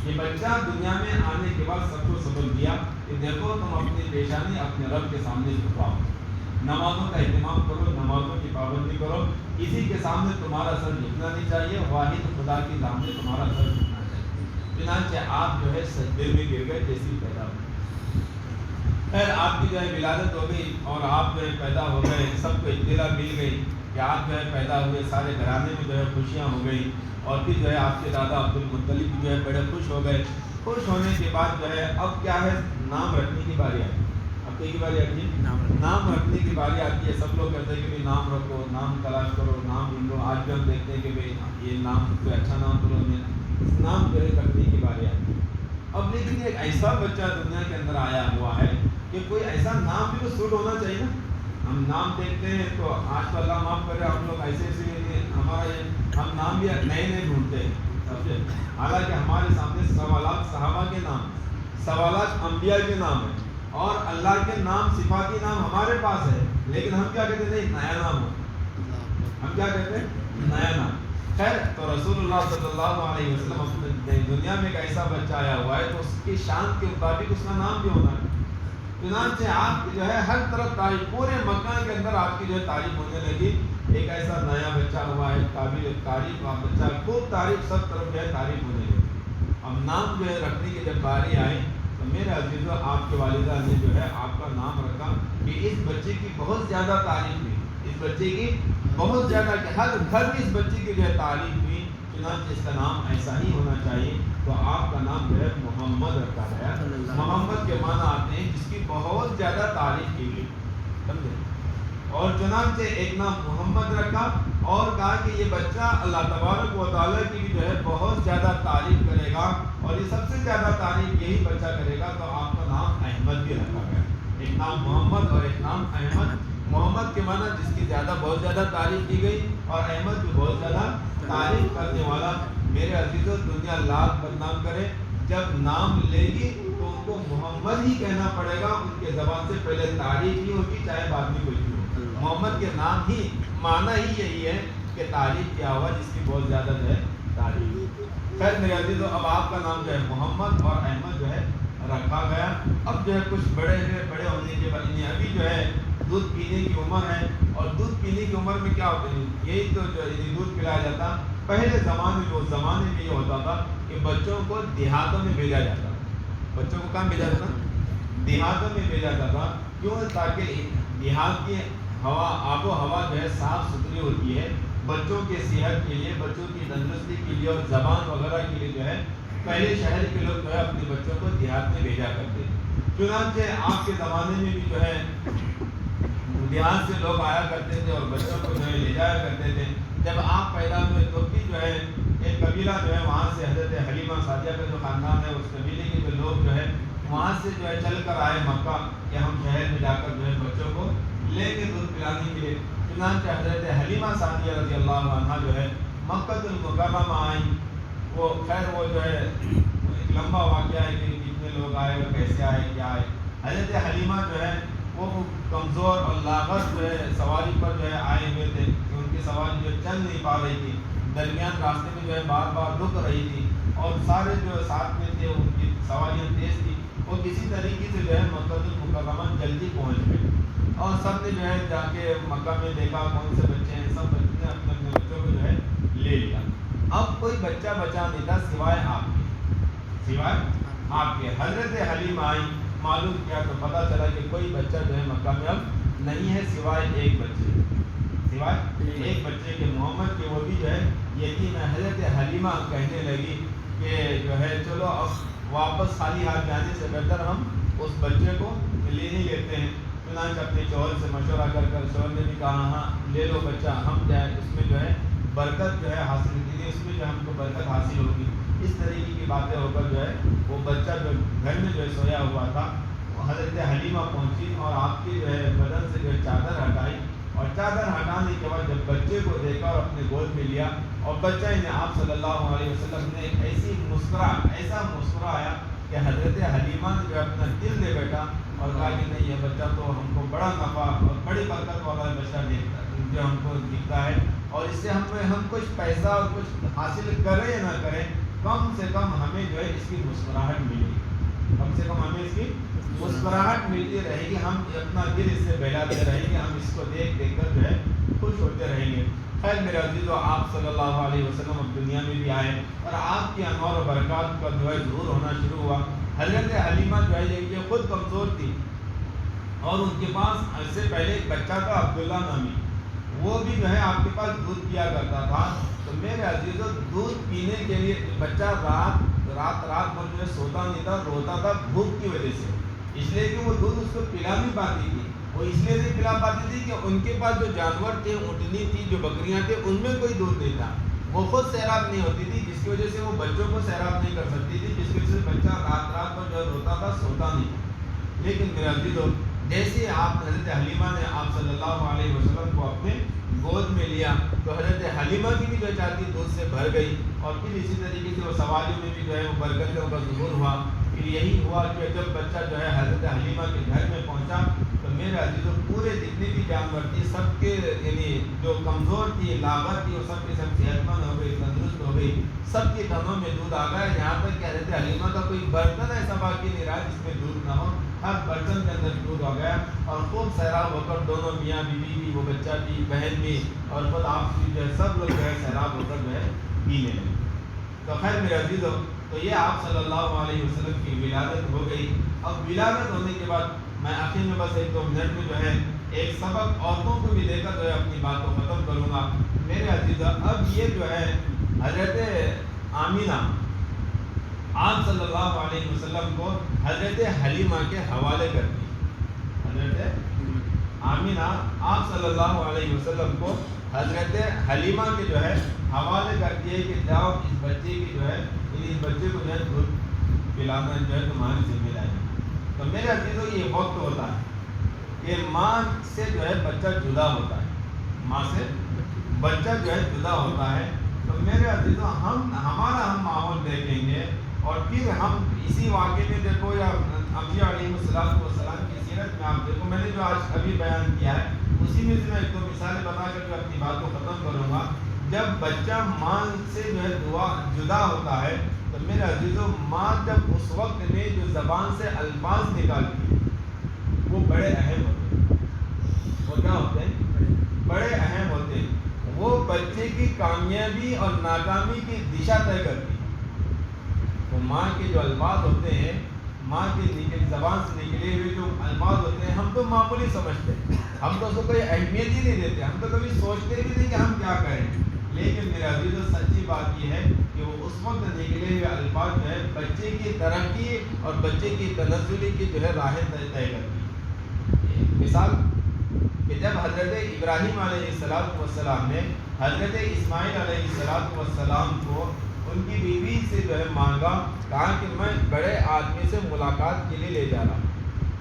یہ بچہ دنیا میں آنے کے بعد سب کو سبق دیا کہ دیکھو تم اپنی پیشانی اپنے رب کے سامنے جھکاؤ، نمازوں کا اہتمام کرو، نمازوں کی پابندی کرو، کسی کے سامنے تمہارا سر جھکنا نہیں چاہیے، واحد خدا کے سامنے تمہارا سر جھکنا چاہیے۔ چنانچہ آپ جو ہے سجدے میں گر گئے جیسی پیدا ہوئی۔ خیر آپ کی جو ہے ولادت ہو گئی اور آپ جو ہے پیدا ہو گئے، سب کو اطلاع مل گئی کہ آپ جو ہے پیدا ہوئے، سارے گھرانے میں جو ہے خوشیاں ہو گئی۔ اور پھر جو ہے آپ کے دادا عبد المطلب جو ہے بڑے خوش ہو گئے۔ خوش ہونے کے بعد جو ہے اب کیا ہے، نام رکھنے کی باری آئی۔ اب کی باری آتی ہے، نام رکھنے کی باری آتی ہے۔ سب لوگ کہتے ہیں کہ بھائی نام رکھو، نام تلاش کرو، نام ڈھونڈو۔ آج بھی ہم دیکھتے ہیں کہ بھائی یہ نام کوئی اچھا نام تو نام جو ہے رکھنے کی باری آتی ہے۔ اب لیکن ایک ایسا بچہ دنیا کے اندر آیا ہوا ہے کہ کوئی ایسا نام بھی تو سوٹ ہونا چاہیے نا۔ ہم نام دیکھتے ہیں تو آج تو اللہ معاف کرے ہم لوگ ایسے ہمارا ہم نام بھی نئے نئے ڈھونڈتے ہیں، سمجھے، حالانکہ ہمارے سامنے سوالات صحابہ کے نام، سوالات انبیاء کے نام ہیں اور اللہ کے نام صفاتی نام ہمارے پاس ہے، لیکن ہم کیا کہتے ہیں نیا نام ہو، ہم کیا کہتے ہیں نیا نام۔ خیر تو رسول اللہ صلی اللہ علیہ وسلم دنیا میں ایک ایسا بچہ آیا ہوا ہے تو اس کی شان کے مطابق اس کا نام بھی ہونا ہے۔ چنانچہ آپ کی جو ہے ہر طرف تعریف، پورے مکہ کے اندر آپ کی جو ہے تعریف ہونے لگی۔ ایک ایسا نیا بچہ ہوا ہے، قابل تعریف بچہ، خوب تعریف، سب طرف جو ہے تعریف ہونے لگی۔ نام جو ہے رکھنے کی جب باری آئی تو میرے عزیزو آپ کے والدہ نے جو ہے آپ کا نام رکھا کہ اس بچے کی بہت زیادہ تعریف ہوئی، اس بچے کی بہت زیادہ، کہ ہر گھر میں اس بچے کی جو ہے تعریف ہوئی، چنانچہ اس کا نام ایسا ہی ہونا چاہیے، تو آپ کا نام جو ہے محمد رکھا گیا۔ محمد کے معنی آتے ہیں جس کی بہت زیادہ تعریف کی گئی، سمجھے؟ اور چنانچہ ایک نام محمد رکھا اور کہا کہ یہ بچہ اللہ تبارک و تعالیٰ کی بھی جو ہے بہت زیادہ تعریف کرے گا، اور یہ سب سے زیادہ تعریف یہی بچہ کرے گا، تو آپ کا نام احمد بھی رکھا گیا۔ ایک نام محمد اور ایک نام احمد۔ محمد کے معنی جس کی بہت زیادہ تعریف کی گئی، اور احمد بھی بہت زیادہ تعریف کرنے والا۔ میرے عزیزو، دنیا لاکھ بدنام کرے، جب نام لے گی تو ان کو محمد ہی کہنا پڑے گا، ان کے زبان سے پہلے تعریف ہی ہوگی، چاہے بعد میں کوئی بھی ہو۔ محمد کے نام ہی معنی ہی یہی ہے کہ تعریف کیا ہوا، جس کی بہت زیادہ جو ہے تعریف۔ خیر میرے عزیزو، اب آپ کا نام جو ہے محمد اور احمد جو ہے رکھا گیا۔ اب جو ہے کچھ بڑے ہونے کے بعد ابھی جو ہے دودھ پینے کی عمر ہے، اور دودھ پینے کی عمر میں کیا ہوتا ہے، یہی تو جو دودھ پلایا جاتا۔ پہلے زمانے میں یہ ہوتا تھا کہ بچوں کو دیہاتوں میں بھیجا جاتا، بچوں کو کہاں بھیجا جاتا؟ دیہاتوں میں بھیجا جاتا۔ کیوں؟ تاکہ دیہات کی ہوا، آب و ہوا جو ہے صاف ستھری ہوتی ہے، بچوں کے صحت کے لیے، بچوں کی تندرستی کے لیے اور زبان وغیرہ کے لیے جو ہے پہلے شہر کے لوگ جو ہے اپنے بچوں کو دیہات میں بھیجا کرتے تھے۔ چنانچہ آپ کے زمانے میں بھی جو ہے دیہات سے لوگ آیا کرتے تھے اور بچوں کو جو ہے لے جایا کرتے تھے۔ جب آپ پیدا ہوئے تو بھی جو ہے ایک قبیلہ جو ہے وہاں سے حضرت حلیمہ سعدیہ کا جو خاندان ہے، اس قبیلے کے جو لوگ جو ہے وہاں سے جو ہے چل کر آئے مکہ کہ ہم شہر میں جا کر جو ہے بچوں کو لے کے دودھ پلانے کے لیے۔ چنانچہ حضرت حلیمہ سعدیہ رضی اللہ عنہا جو ہے مکہ المکرمہ آئیں۔ وہ خیر وہ جو ہے ایک لمبا واقعہ ہے کہ کتنے لوگ آئے اور کیسے آئے، کیا آئے۔ حضرت حلیمہ جو ہے وہ کمزور اور لاغر جو ہے سواری پر جو ہے آئے ہوئے تھے، کہ ان کی سواری جو چل نہیں پا رہی تھی، درمیان راستے میں جو ہے بار بار رک رہی تھی، اور سارے جو ساتھ میں تھے ان کی سواریاں تیز تھی، وہ کسی طریقے سے جو ہے مکہ المکرمہ جلدی پہنچ گئے، اور سب نے جو ہے جا کے مکہ میں دیکھا کون سے بچے ہیں، سب بچے نے اپنے اپنے بچوں کو جو ہے لے لیا۔ اب کوئی بچہ بچا نہیں تھا سوائے آپ کے، سوائے آپ کے۔ حضرت حلیمہ آئی، معلوم کیا تو پتہ چلا کہ کوئی بچہ جو ہے مکہ میں اب نہیں ہے سوائے ایک بچے، سوائے ایک بچے کے، محمد کے، وہ بھی جو ہے یتیم ہے۔ حضرت حلیمہ کہنے لگی کہ جو ہے چلو اب واپس خالی ہاتھ جانے سے بہتر ہم اس بچے کو لے نہیں لیتے ہیں۔ چنانچہ اپنے شوہر سے مشورہ کر شوہر نے بھی کہا ہاں لے لو بچہ، ہم جو ہے اس میں جو ہے برکت جو ہے حاصل کی تھی، اس میں جو ہم کو برکت حاصل ہوگی۔ اس طریقے کی باتیں ہو کر جو ہے وہ بچہ جو گھر میں جو ہے سویا ہوا تھا، حضرت حلیمہ پہنچی اور آپ کی جو ہے بدن سے جو ہے چادر ہٹائی، اور چادر ہٹانے کے بعد جب بچے کو دیکھا اور اپنے گود میں لیا، اور بچہ نے آپ صلی اللہ علیہ وسلم نے ایسا مسکرایا کہ حضرت حلیمہ نے جو اپنا دل دے بیٹھا اور کہا کہ نہیں، یہ بچہ تو ہم کو بڑا نفع اور بڑی برکت والا بچہ جو ہم کو دکھتا ہے، اور اس سے ہم کچھ پیسہ اور کچھ حاصل کریں یا نہ کریں، کم سے کم ہمیں جو ہے اس کی مسکراہٹ ملے گی، کم سے کم ہمیں اس کی مسکراہٹ ملتی رہے گی، ہم اپنا دل اس سے بہلاتے رہیں گے، ہم اس کو دیکھ کر جو ہے خوش ہوتے رہیں گے۔ خیر میرے عزیزو، آپ صلی اللہ علیہ وسلم اب دنیا میں بھی آئے اور آپ کی انوار و برکات کا جو ہے ظہور ہونا شروع ہوا۔ حضرت حلیمہ جو ہے یہ خود کمزور تھی، اور ان کے پاس اس سے پہلے ایک بچہ تھا عبداللہ نامی، وہ بھی جو ہے آپ کے پاس دودھ پیا کرتا تھا۔ تو میرے عزیزو، دودھ پینے کے لیے بچہ رات بھر جو ہے سوتا نہیں تھا، روتا تھا بھوک کی وجہ سے، اس لیے کہ وہ دودھ اس کو پلا نہیں پاتی تھی۔ وہ اس لیے نہیں پلا پاتی تھی کہ ان کے پاس جو جانور تھے، اونٹنی تھی، جو بکریاں تھے، ان میں کوئی دودھ نہیں تھا، وہ خود سیراب نہیں ہوتی تھی، جس کی وجہ سے وہ بچوں کو سیراب نہیں کر سکتی تھی، جس کی وجہ سے بچہ رات بھر جو ہے روتا تھا، سوتا نہیں تھا۔ لیکن میرے عزیزو، جیسے آپ حضرت حلیمہ نے آپ صلی اللہ علیہ وسلم کو اپنے گود میں لیا تو حضرت حلیمہ کی بھی جو چھاتی دودھ سے بھر گئی، اور پھر اسی طریقے سے وہ سواریوں میں بھی جو ہے وہ برکتوں کا ظہور ہوا۔ پھر یہی ہوا کہ جب بچہ جو ہے حضرت حلیمہ کے گھر میں پہنچا تو میرے عزیزو پورے جتنے بھی جانور تھی سب کے، یعنی جو کمزور تھی، لاغر تھی، وہ سب کے سب صحت مند ہو گئی، تندرست ہو گئی، سب کے تنوں میں دودھ آ گیا، یہاں تک کہ حضرت حلیمہ کا کوئی برتن ایسا باقی نہیں رہا جس میں دودھ نہ ہو، ہر برتن کے اندر دودھ آ گیا، اور خوب سیراب ہو کر دونوں میاں بیوی بھی، وہ بچہ بھی، بہن بھی، اور خود آپ بھی جو ہے سب لوگ جو ہے سیراب ہو کر جو ہے پینے لگے۔ تو خیر میرے عزیزو، تو یہ آپ صلی اللہ علیہ وسلم کی ولادت ہو گئی. اب ولادت ہونے کے بعد میں آخر میں بس 1-2 منٹ میں جو ہے ایک سبق عورتوں کو بھی دے کر جو ہے اپنی بات کو ختم کروں گا. میرے عزیزہ، اب یہ جو ہے حضرت آمینہ آپ صلی اللہ علیہ وسلم کو حضرت حلیمہ کے حوالے کر دی. حضرت آمینہ آپ صلی اللہ علیہ وسلم کو حضرت حلیمہ کے جو ہے حوالے کر دیے کہ جاؤ اس بچے کی جو ہے اس بچے کو جو ہے دودھ پلانا جو ہے تمہاری ذمہ داری. تو میرے عزیزوں، یہ وقت ہوتا ہے کہ ماں سے جو ہے بچہ جدا ہوتا ہے، ماں سے بچہ جو ہے جدا ہوتا ہے. تو میرے عزیزوں، ہمارا ماحول دیکھیں گے اور پھر ہم اسی واقعے میں دیکھو یا انبیاء علیہ السلام کی سیرت میں آپ دیکھو، میں نے جو آج ابھی بیان کیا ہے اسی میں سے میں 1-2 مثالیں بتا کر جو اپنی بات کو ختم کروں گا. جب بچہ ماں سے جو ہے جدا ہوتا ہے تو میرے عزیزوں، ماں جب اس وقت میں جو زبان سے الفاظ نکالتی ہے وہ بڑے اہم ہوتے ہیں. وہ کیا ہوتے ہیں؟ بڑے اہم ہوتے ہیں. وہ بچے کی کامیابی اور ناکامی کی دشا طے کرتی ہے. تو ماں کے جو الفاظ ہوتے ہیں، ماں کی زبان سے نکلے ہوئے جو الفاظ ہوتے ہیں، ہم تو معمولی سمجھتے ہیں، ہم تو اس کو کوئی اہمیت ہی نہیں دیتے، ہم تو کبھی سوچتے بھی نہیں کہ ہم کیا کہیں. لیکن میرے عزیزوں، سچی بات یہ ہے کہ وہ اس وقت نکلے ہوئے الفاظ جو ہے بچے کی ترقی اور بچے کی تنزلی کی جو ہے راہیں طے کرتی ہے. مثال کہ جب حضرت ابراہیم علیہ السلام نے حضرت اسماعیل علیہ السلام کو ان کی بیوی سے جو ہے مانگا، کہا کہ میں بڑے آدمی سے ملاقات کے لیے لے جا رہا ہوں.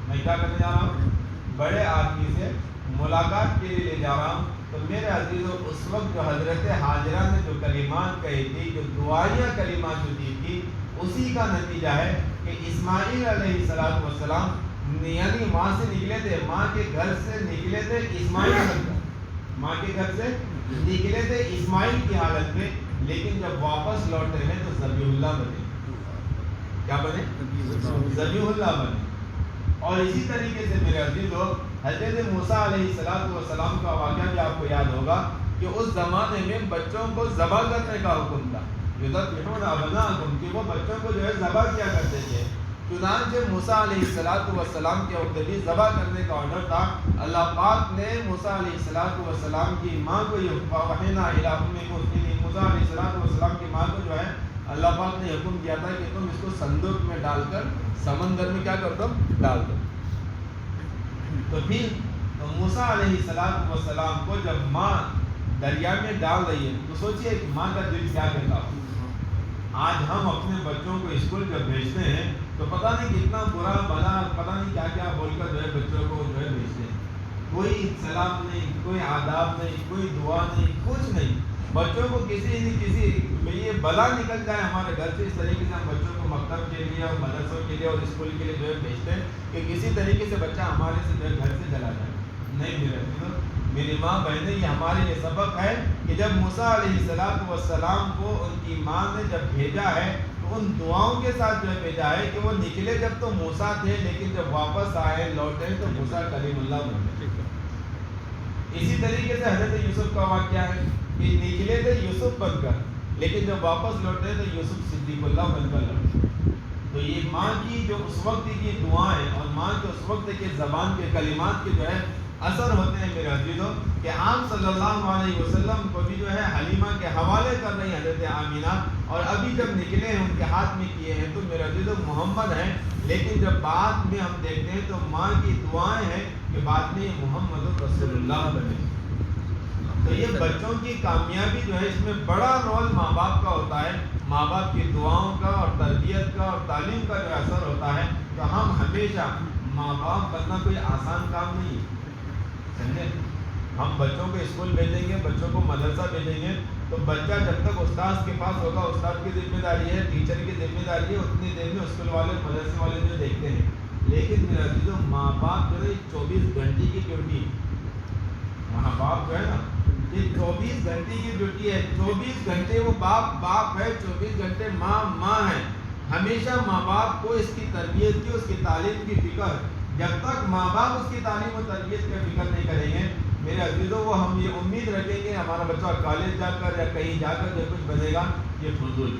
میں کیا کرنے جا رہا ہوں؟ بڑے آدمی سے ملاقات کے لیے لے جا رہا ہوں. تو میرے عزیزوں، اس وقت جو حضرت حاجرہ نے جو کلمات کہی تھی، جو دعائیہ کلمات جو دی تھی، اسی کا نتیجہ ہے کہ اسماعیل علیہ السلام یعنی ماں سے نکلے تھے، ماں کے گھر سے نکلے تھے اسماعیل بن کر، ماں کے گھر سے نکلے تھے اسماعیل کی حالت میں، لیکن جب واپس لوٹے ہیں تو ذبیح اللہ بنے. کیا بنے؟ ذبیح اللہ بنے. اور اسی طریقے سے میرے عزیزو، حضرت موسیٰ علیہ السلام کا واقعہ بھی آپ کو یاد ہوگا کہ اس زمانے میں بچوں کو ذبح کرنے کا حکم تھا. یذبحون ابناءہم، کہ وہ بچوں کو جو ہے ذبح کیا کرتے تھے. چنانچہ موسیٰ علیہ السلام کے وقت بھی ذبح کرنے کا آرڈر تھا. اللہ پاک نے موسیٰ علیہ السلام کی ماں کو یہ وحینا الی امکم، موسیٰ علیہ السلام کی ماں کو جو ہے اللہ پاک نے حکم دیا تھا کہ تم اس کو صندوق میں ڈال کر سمندر میں کیا کر دو؟ ڈال دو. تو پھر موسیٰ علیہ السلام کو جب ماں دریا میں ڈال رہی ہے تو سوچئے کہ ماں کا دل کیا کہتا ہو. آج ہم اپنے بچوں کو اسکول جب بھیجتے ہیں تو پتہ نہیں کتنا برا بھلا پتہ نہیں کیا کیا بول کر جو ہے بچوں کو جو ہے بھیجتے ہیں. کوئی سلام نہیں، کوئی آداب نہیں، کوئی دعا نہیں، کچھ نہیں. بچوں کو کسی یہ بلا نکل جائے ہمارے گھر سے، اس طریقے سے ہم بچوں کو مکتب کے لیے اور مدرسوں کے لیے اور اسکول کے لیے جو ہے بھیجتے ہیں کہ کسی طریقے سے بچہ ہمارے سے جو ہے گھر سے چلا جائے. نہیں میری ماں بہنیں، یہ ہمارے لیے سبق ہے کہ جب موسیٰ علیہ السلام کو ان کی ماں نے جب بھیجا ہے تو ان دعاؤں کے ساتھ جو ہے بھیجا ہے کہ وہ نکلے جب تو موسیٰ تھے، لیکن جب واپس آئے لوٹے تو موسیٰ کلیم اللہ بنے. اسی طریقے سے حضرت یوسف کا واقعہ ہے کہ نکلے تھے یوسف بن کر، لیکن جب واپس لوٹے تو یوسف صدیق اللہ بن کر لوٹے. تو یہ ماں کی جو اس وقت کی دعائیں اور ماں کے اس وقت کے زبان کے کلمات کے جو ہے اثر ہوتے ہیں میرے عزیزوں، کہ آپ صلی اللہ علیہ وسلم کو بھی جو ہے حلیمہ کے حوالے کر رہی حضرت آمینہ، اور ابھی جب نکلے ہیں ان کے ہاتھ میں کیے ہیں تو میرے عزیزوں محمد ہیں، لیکن جب بعد میں ہم دیکھتے ہیں تو ماں کی دعائیں ہیں کہ بعد میں محمد رسول اللہ بنے. تو یہ بچوں کی کامیابی جو ہے اس میں بڑا رول ماں باپ کا ہوتا ہے. ماں باپ کی دعاؤں کا اور تربیت کا اور تعلیم کا جو اثر ہوتا ہے. تو ہم ہمیشہ ماں باپ بننا کوئی آسان کام نہیں ہے، سمجھے. ہم بچوں کو اسکول بھیجیں گے، بچوں کو مدرسہ بھیجیں گے تو بچہ جب تک استاد کے پاس ہوگا، استاد کی ذمہ داری ہے، ٹیچر کی ذمہ داری ہے، اتنی دیر میں اسکول والے مدرسے والے جو دیکھتے ہیں. لیکن میرے عزیزوں، ماں باپ جو ہے 24 گھنٹے کی ڈیوٹی، ماں باپ جو ہے نا یہ 24 گھنٹے کی ڈیوٹی ہے. 24 گھنٹے وہ باپ ہے، 24 گھنٹے ماں ہے. ہمیشہ ماں باپ کو اس کی تربیت کی، اس کی تعلیم کی فکر. جب تک ماں باپ اس کی تعلیم و تربیت کی فکر نہیں کریں گے میرے عزیزوں، وہ ہم یہ امید رکھیں گے ہمارا بچہ کالج جا کر یا کہیں جا کر جو کچھ بنے گا، یہ فضول.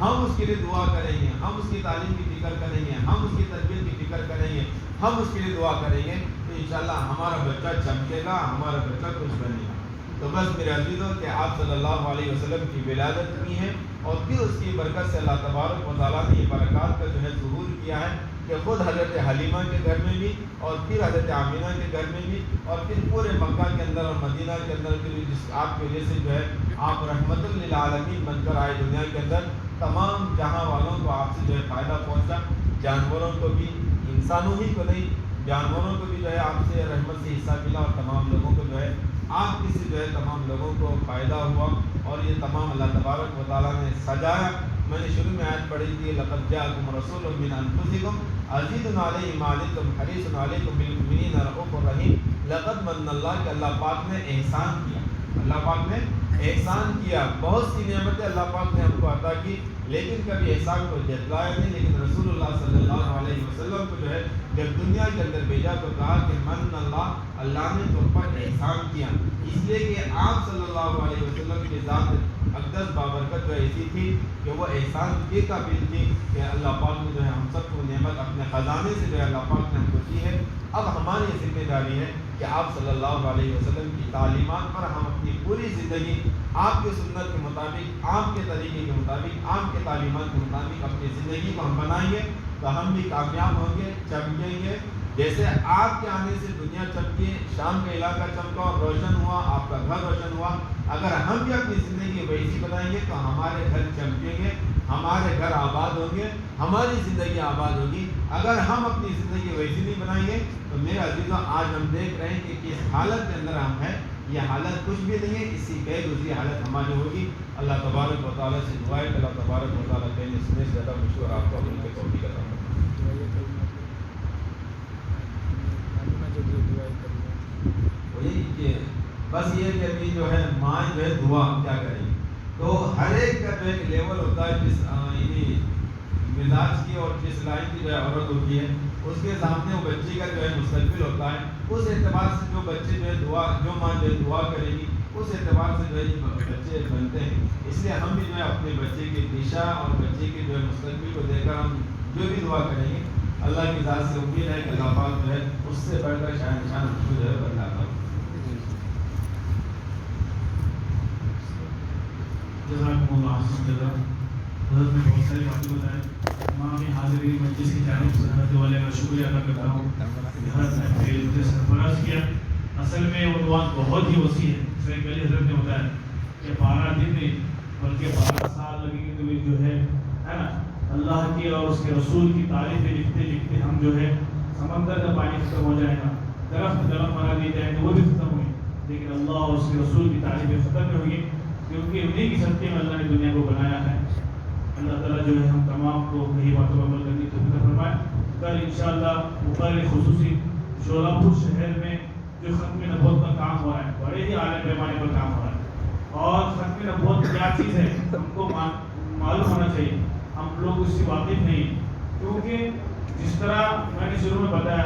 ہم اس کے لیے دعا کریں گے، ہم اس کی تعلیم کی فکر کریں گے، ہم اس کی تربیت کی فکر کریں گے، ہم اس کے لیے دعا کریں گے، تو انشاءاللہ ہمارا بچہ چمکے گا، ہمارا بچہ کچھ بنے گا۔ تو بس میرے عزیزوں کہ آپ صلی اللہ علیہ وسلم کی ولادت کی ہے، اور پھر اس کی برکت سے اللہ تبارک و تعالیٰ نے یہ برکات کا جو ہے ظہور کیا ہے کہ خود حضرت حلیمہ کے گھر میں بھی، اور پھر حضرت آمینہ کے گھر میں بھی، اور پھر پورے مکہ کے اندر اور مدینہ کے اندر بھی، جس آپ کی وجہ سے جو ہے آپ رحمت للعالمین بن کر آئے دنیا کے اندر، تمام جہاں والوں کو آپ سے جو ہے فائدہ پہنچا، جانوروں کو بھی، انسانوں ہی کو نہیں، جانوروں کو بھی جو ہے آپ سے رحمت سے حصہ ملا، اور تمام لوگوں کو جو ہے آپ کی سے جو ہے تمام لوگوں کو فائدہ ہوا، اور یہ تمام اللہ تبارک و تعالیٰ نے سجایا۔ میں نے شروع میں آیت پڑھی تھی، لقد جاءکم رسول من انفسکم عزیز علیہ ما عنتم حریص علیکم بالمؤمنین رؤوف رحیم۔ لقد من اللہ، کہ اللہ پاک نے احسان کیا، اللہ پاک نے احسان کیا، بہت سی نعمتیں اللہ پاک نے ہم کو عطا کی، لیکن کبھی احسان کو جتلایا نہیں۔ لیکن رسول اللہ صلی اللہ علیہ وسلم کو جو ہے جب دنیا کے اندر بھیجا تو کہا کہ من اللہ، اللہ نے تم پر احسان کیا، اس لیے کہ آپ صلی اللہ علیہ وسلم کی ذات اقدس بابرکت جو ایسی تھی کہ وہ احسان کے قابل تھی کہ اللہ پاک نے جو ہے ہم سب کو نعمت اپنے خزانے سے جو ہے اللہ پاک نے ہم کو دی ہے۔ اب ہماری ذمہ داری ہے کہ آپ صلی اللہ علیہ وسلم کی تعلیمات پر ہم اپنی پوری زندگی آپ کے سنت کے مطابق، آپ کے طریقے کے مطابق، آپ کے تعلیمات کے مطابق اپنی زندگی کو ہم بنائیں گے تو ہم بھی کامیاب ہوں گے، چمکیں گے۔ جیسے آپ کے آنے سے دنیا چمکی، شام کا علاقہ چمکا اور روشن ہوا، آپ کا گھر روشن ہوا، اگر ہم بھی اپنی زندگی ویسی بنائیں گے تو ہمارے گھر چمکیں گے، ہمارے گھر آباد ہوں گے، ہماری زندگی آباد ہوگی۔ اگر ہم اپنی زندگی ویسی نہیں بنائیں گے تو میرے عزیزوں آج ہم دیکھ رہے ہیں کہ کس حالت کے اندر ہم ہیں، یہ حالت کچھ بھی نہیں ہے، اسی بے دوسری حالت ہماری ہوگی۔ اللہ تبارک و تعالیٰ سے دعا ہے کہ اللہ تبارک و تعالیٰ کہنے سننے سے زیادہ مشہور آپ کو اپنے کے توفیق عطا فرمائے۔ وہی کہ بس یہ کہ ابھی جو ہے ماں جو ہے دعا ہم کیا کریں گے، تو ہر ایک کا جو ایک لیول ہوتا ہے، جس یعنی مزاج کی اور جس لائن کی جو ہے عورت ہوتی ہے، اس کے سامنے وہ بچی کا جو ہے مستقبل ہوتا ہے، اس اعتبار سے جو بچے جو ہے دعا، جو ماں جو ہے دعا کرے گی اس اعتبار سے جو ہے بچے بنتے ہیں۔ اس لیے ہم بھی جو ہے اپنے بچے کی دشا اور بچے کے جو ہے مستقبل کو دیکھ کر ہم جو بھی دعا کریں گے، اللہ کی ذات سے امید ہے کہ اللہ پاک جو ہے اس سے بڑھ کر شان نشان ہم کو جو ہے بتلاتا ہوں۔ جزاکم اللہ حسن جزا۔ حضرت نے بہت ساری باتیں بتائیں، تمام حاضرین مجلس کی جانب سے حضرت والے کا شکریہ ادا کرتا ہوں کہ حضرت نے میرے مجھے سرفراز کیا۔ اصل میں عنوان بہت ہی وسیع ہے، جیسے پہلے حضرت نے بتایا کہ 12 دن نہیں بلکہ 12 سال لگیں گے، تو جو ہے نا اللہ کی اور اس کے رسول کی تعریفیں لکھتے لکھتے ہم جو ہے سمندر کا پانی ختم ہو جائے گا، درخت درخت بنا دیے جائیں تو وہ بھی ختم ہوگی، لیکن اللہ اور اس کے رسول کی تعریفیں ختم نہیں ہوگی، کیونکہ انہیں کی صدقے میں اللہ نے دنیا کو بنایا ہے۔ اللہ تعالیٰ جو ہے ہم تمام کو کئی باتوں پر عمل کرنے کی توفیق فرمائے۔ کل انشاءاللہ مقرر خصوصی شولہپور شہر میں جو ختم نبوت کا کام ہو رہا ہے، بڑے ہی اعلیٰ پیمانے پر کام ہو رہا ہے، اور ختم نبوت کیا چیز ہے ہم کو معلوم ہونا چاہیے، ہم لوگ اس سے واقف نہیں، کیونکہ جس طرح میں نے شروع میں بتایا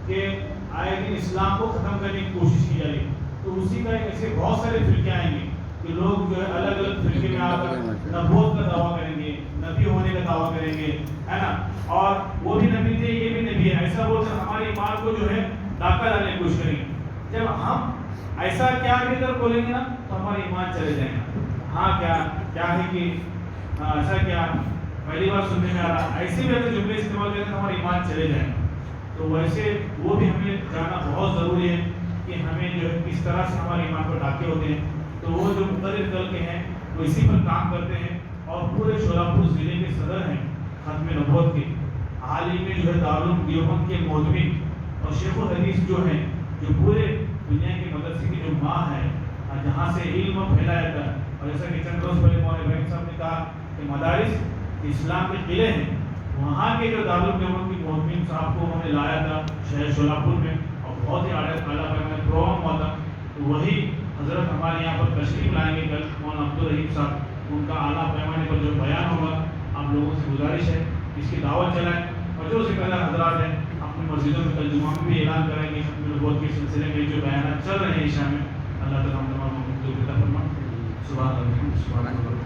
کہ آئے دن اسلام کو ختم کرنے کی کوشش کی جائے، تو اسی کا ایسے بہت سارے فرقے آئیں گے کہ لوگ جو ہے الگ الگ فرقے میں آ کر نبوت کا دعویٰ کریں گے، نبی ہونے کا دعویٰ کریں گے، ہے نا، اور وہ بھی نبی تھے، یہ بھی نبی ہے، ایسا بول کر ہمارے ایمان کو جو ہے ڈاکہ ڈالنے کی کوشش کریں گے۔ جب ہم ایسا کیا کر بولیں گے نا تو ہمارے ایمان چلے جائیں گے۔ ہاں کیا ہے کہ ایسا کیا پہلی بار سننے میں آ رہا، ایسے بھی اگر جملے استعمال کریں تو ہمارے ایمان چلے جائیں گے۔ تو ویسے وہ بھی ہمیں جاننا بہت ضروری ہے کہ ہمیں جو ہے کس طرح سے ہمارے ایمان پر ڈاکے ہوتے ہیں۔ تو وہ جو مقرر کر کے ہیں وہ اسی پر کام کرتے ہیں، اور پورے شولہپور ضلع کے صدر ہیں ختم نبوت کے، حال ہی میں جو ہے دارالعلوم دیوبند کے مودودی اور شیخ الحدیث جو ہیں، جو پورے دنیا کے مدرسے کی جو ماں ہے، جہاں سے علم پھیلایا تھا، اور جیسا کہ چند روز پہلے مولانا ابراہیم صاحب نے کہا کہ مدارس اسلام کے قلعے ہیں، وہاں کے جو دارالعلوم دیوبند کی مودودی صاحب کو انہوں نے لایا تھا شہر شولہپور میں، اور بہت ہی اعلیٰ پروگرام ہوا تھا، تو وہی حضرت ہمارے یہاں پر تشریف لائیں گے کل، مولانا عبدالرحیم صاحب، ان کا اعلیٰ پیمانے پر جو بیان ہوگا، آپ لوگوں سے گزارش ہے اس کی دعوت چلائیں، اور جو ذکر حضرات ہیں اپنی مسجدوں میں کل جمعہ میں بھی اعلان کریں گے ختم نبوت کے سلسلے میں جو بیانات چل رہے ہیں عشاء میں، اللہ تعالیٰ ہم تمام کو توفیق عطا فرمائے۔ سبحان اللہ، سبحان اللہ۔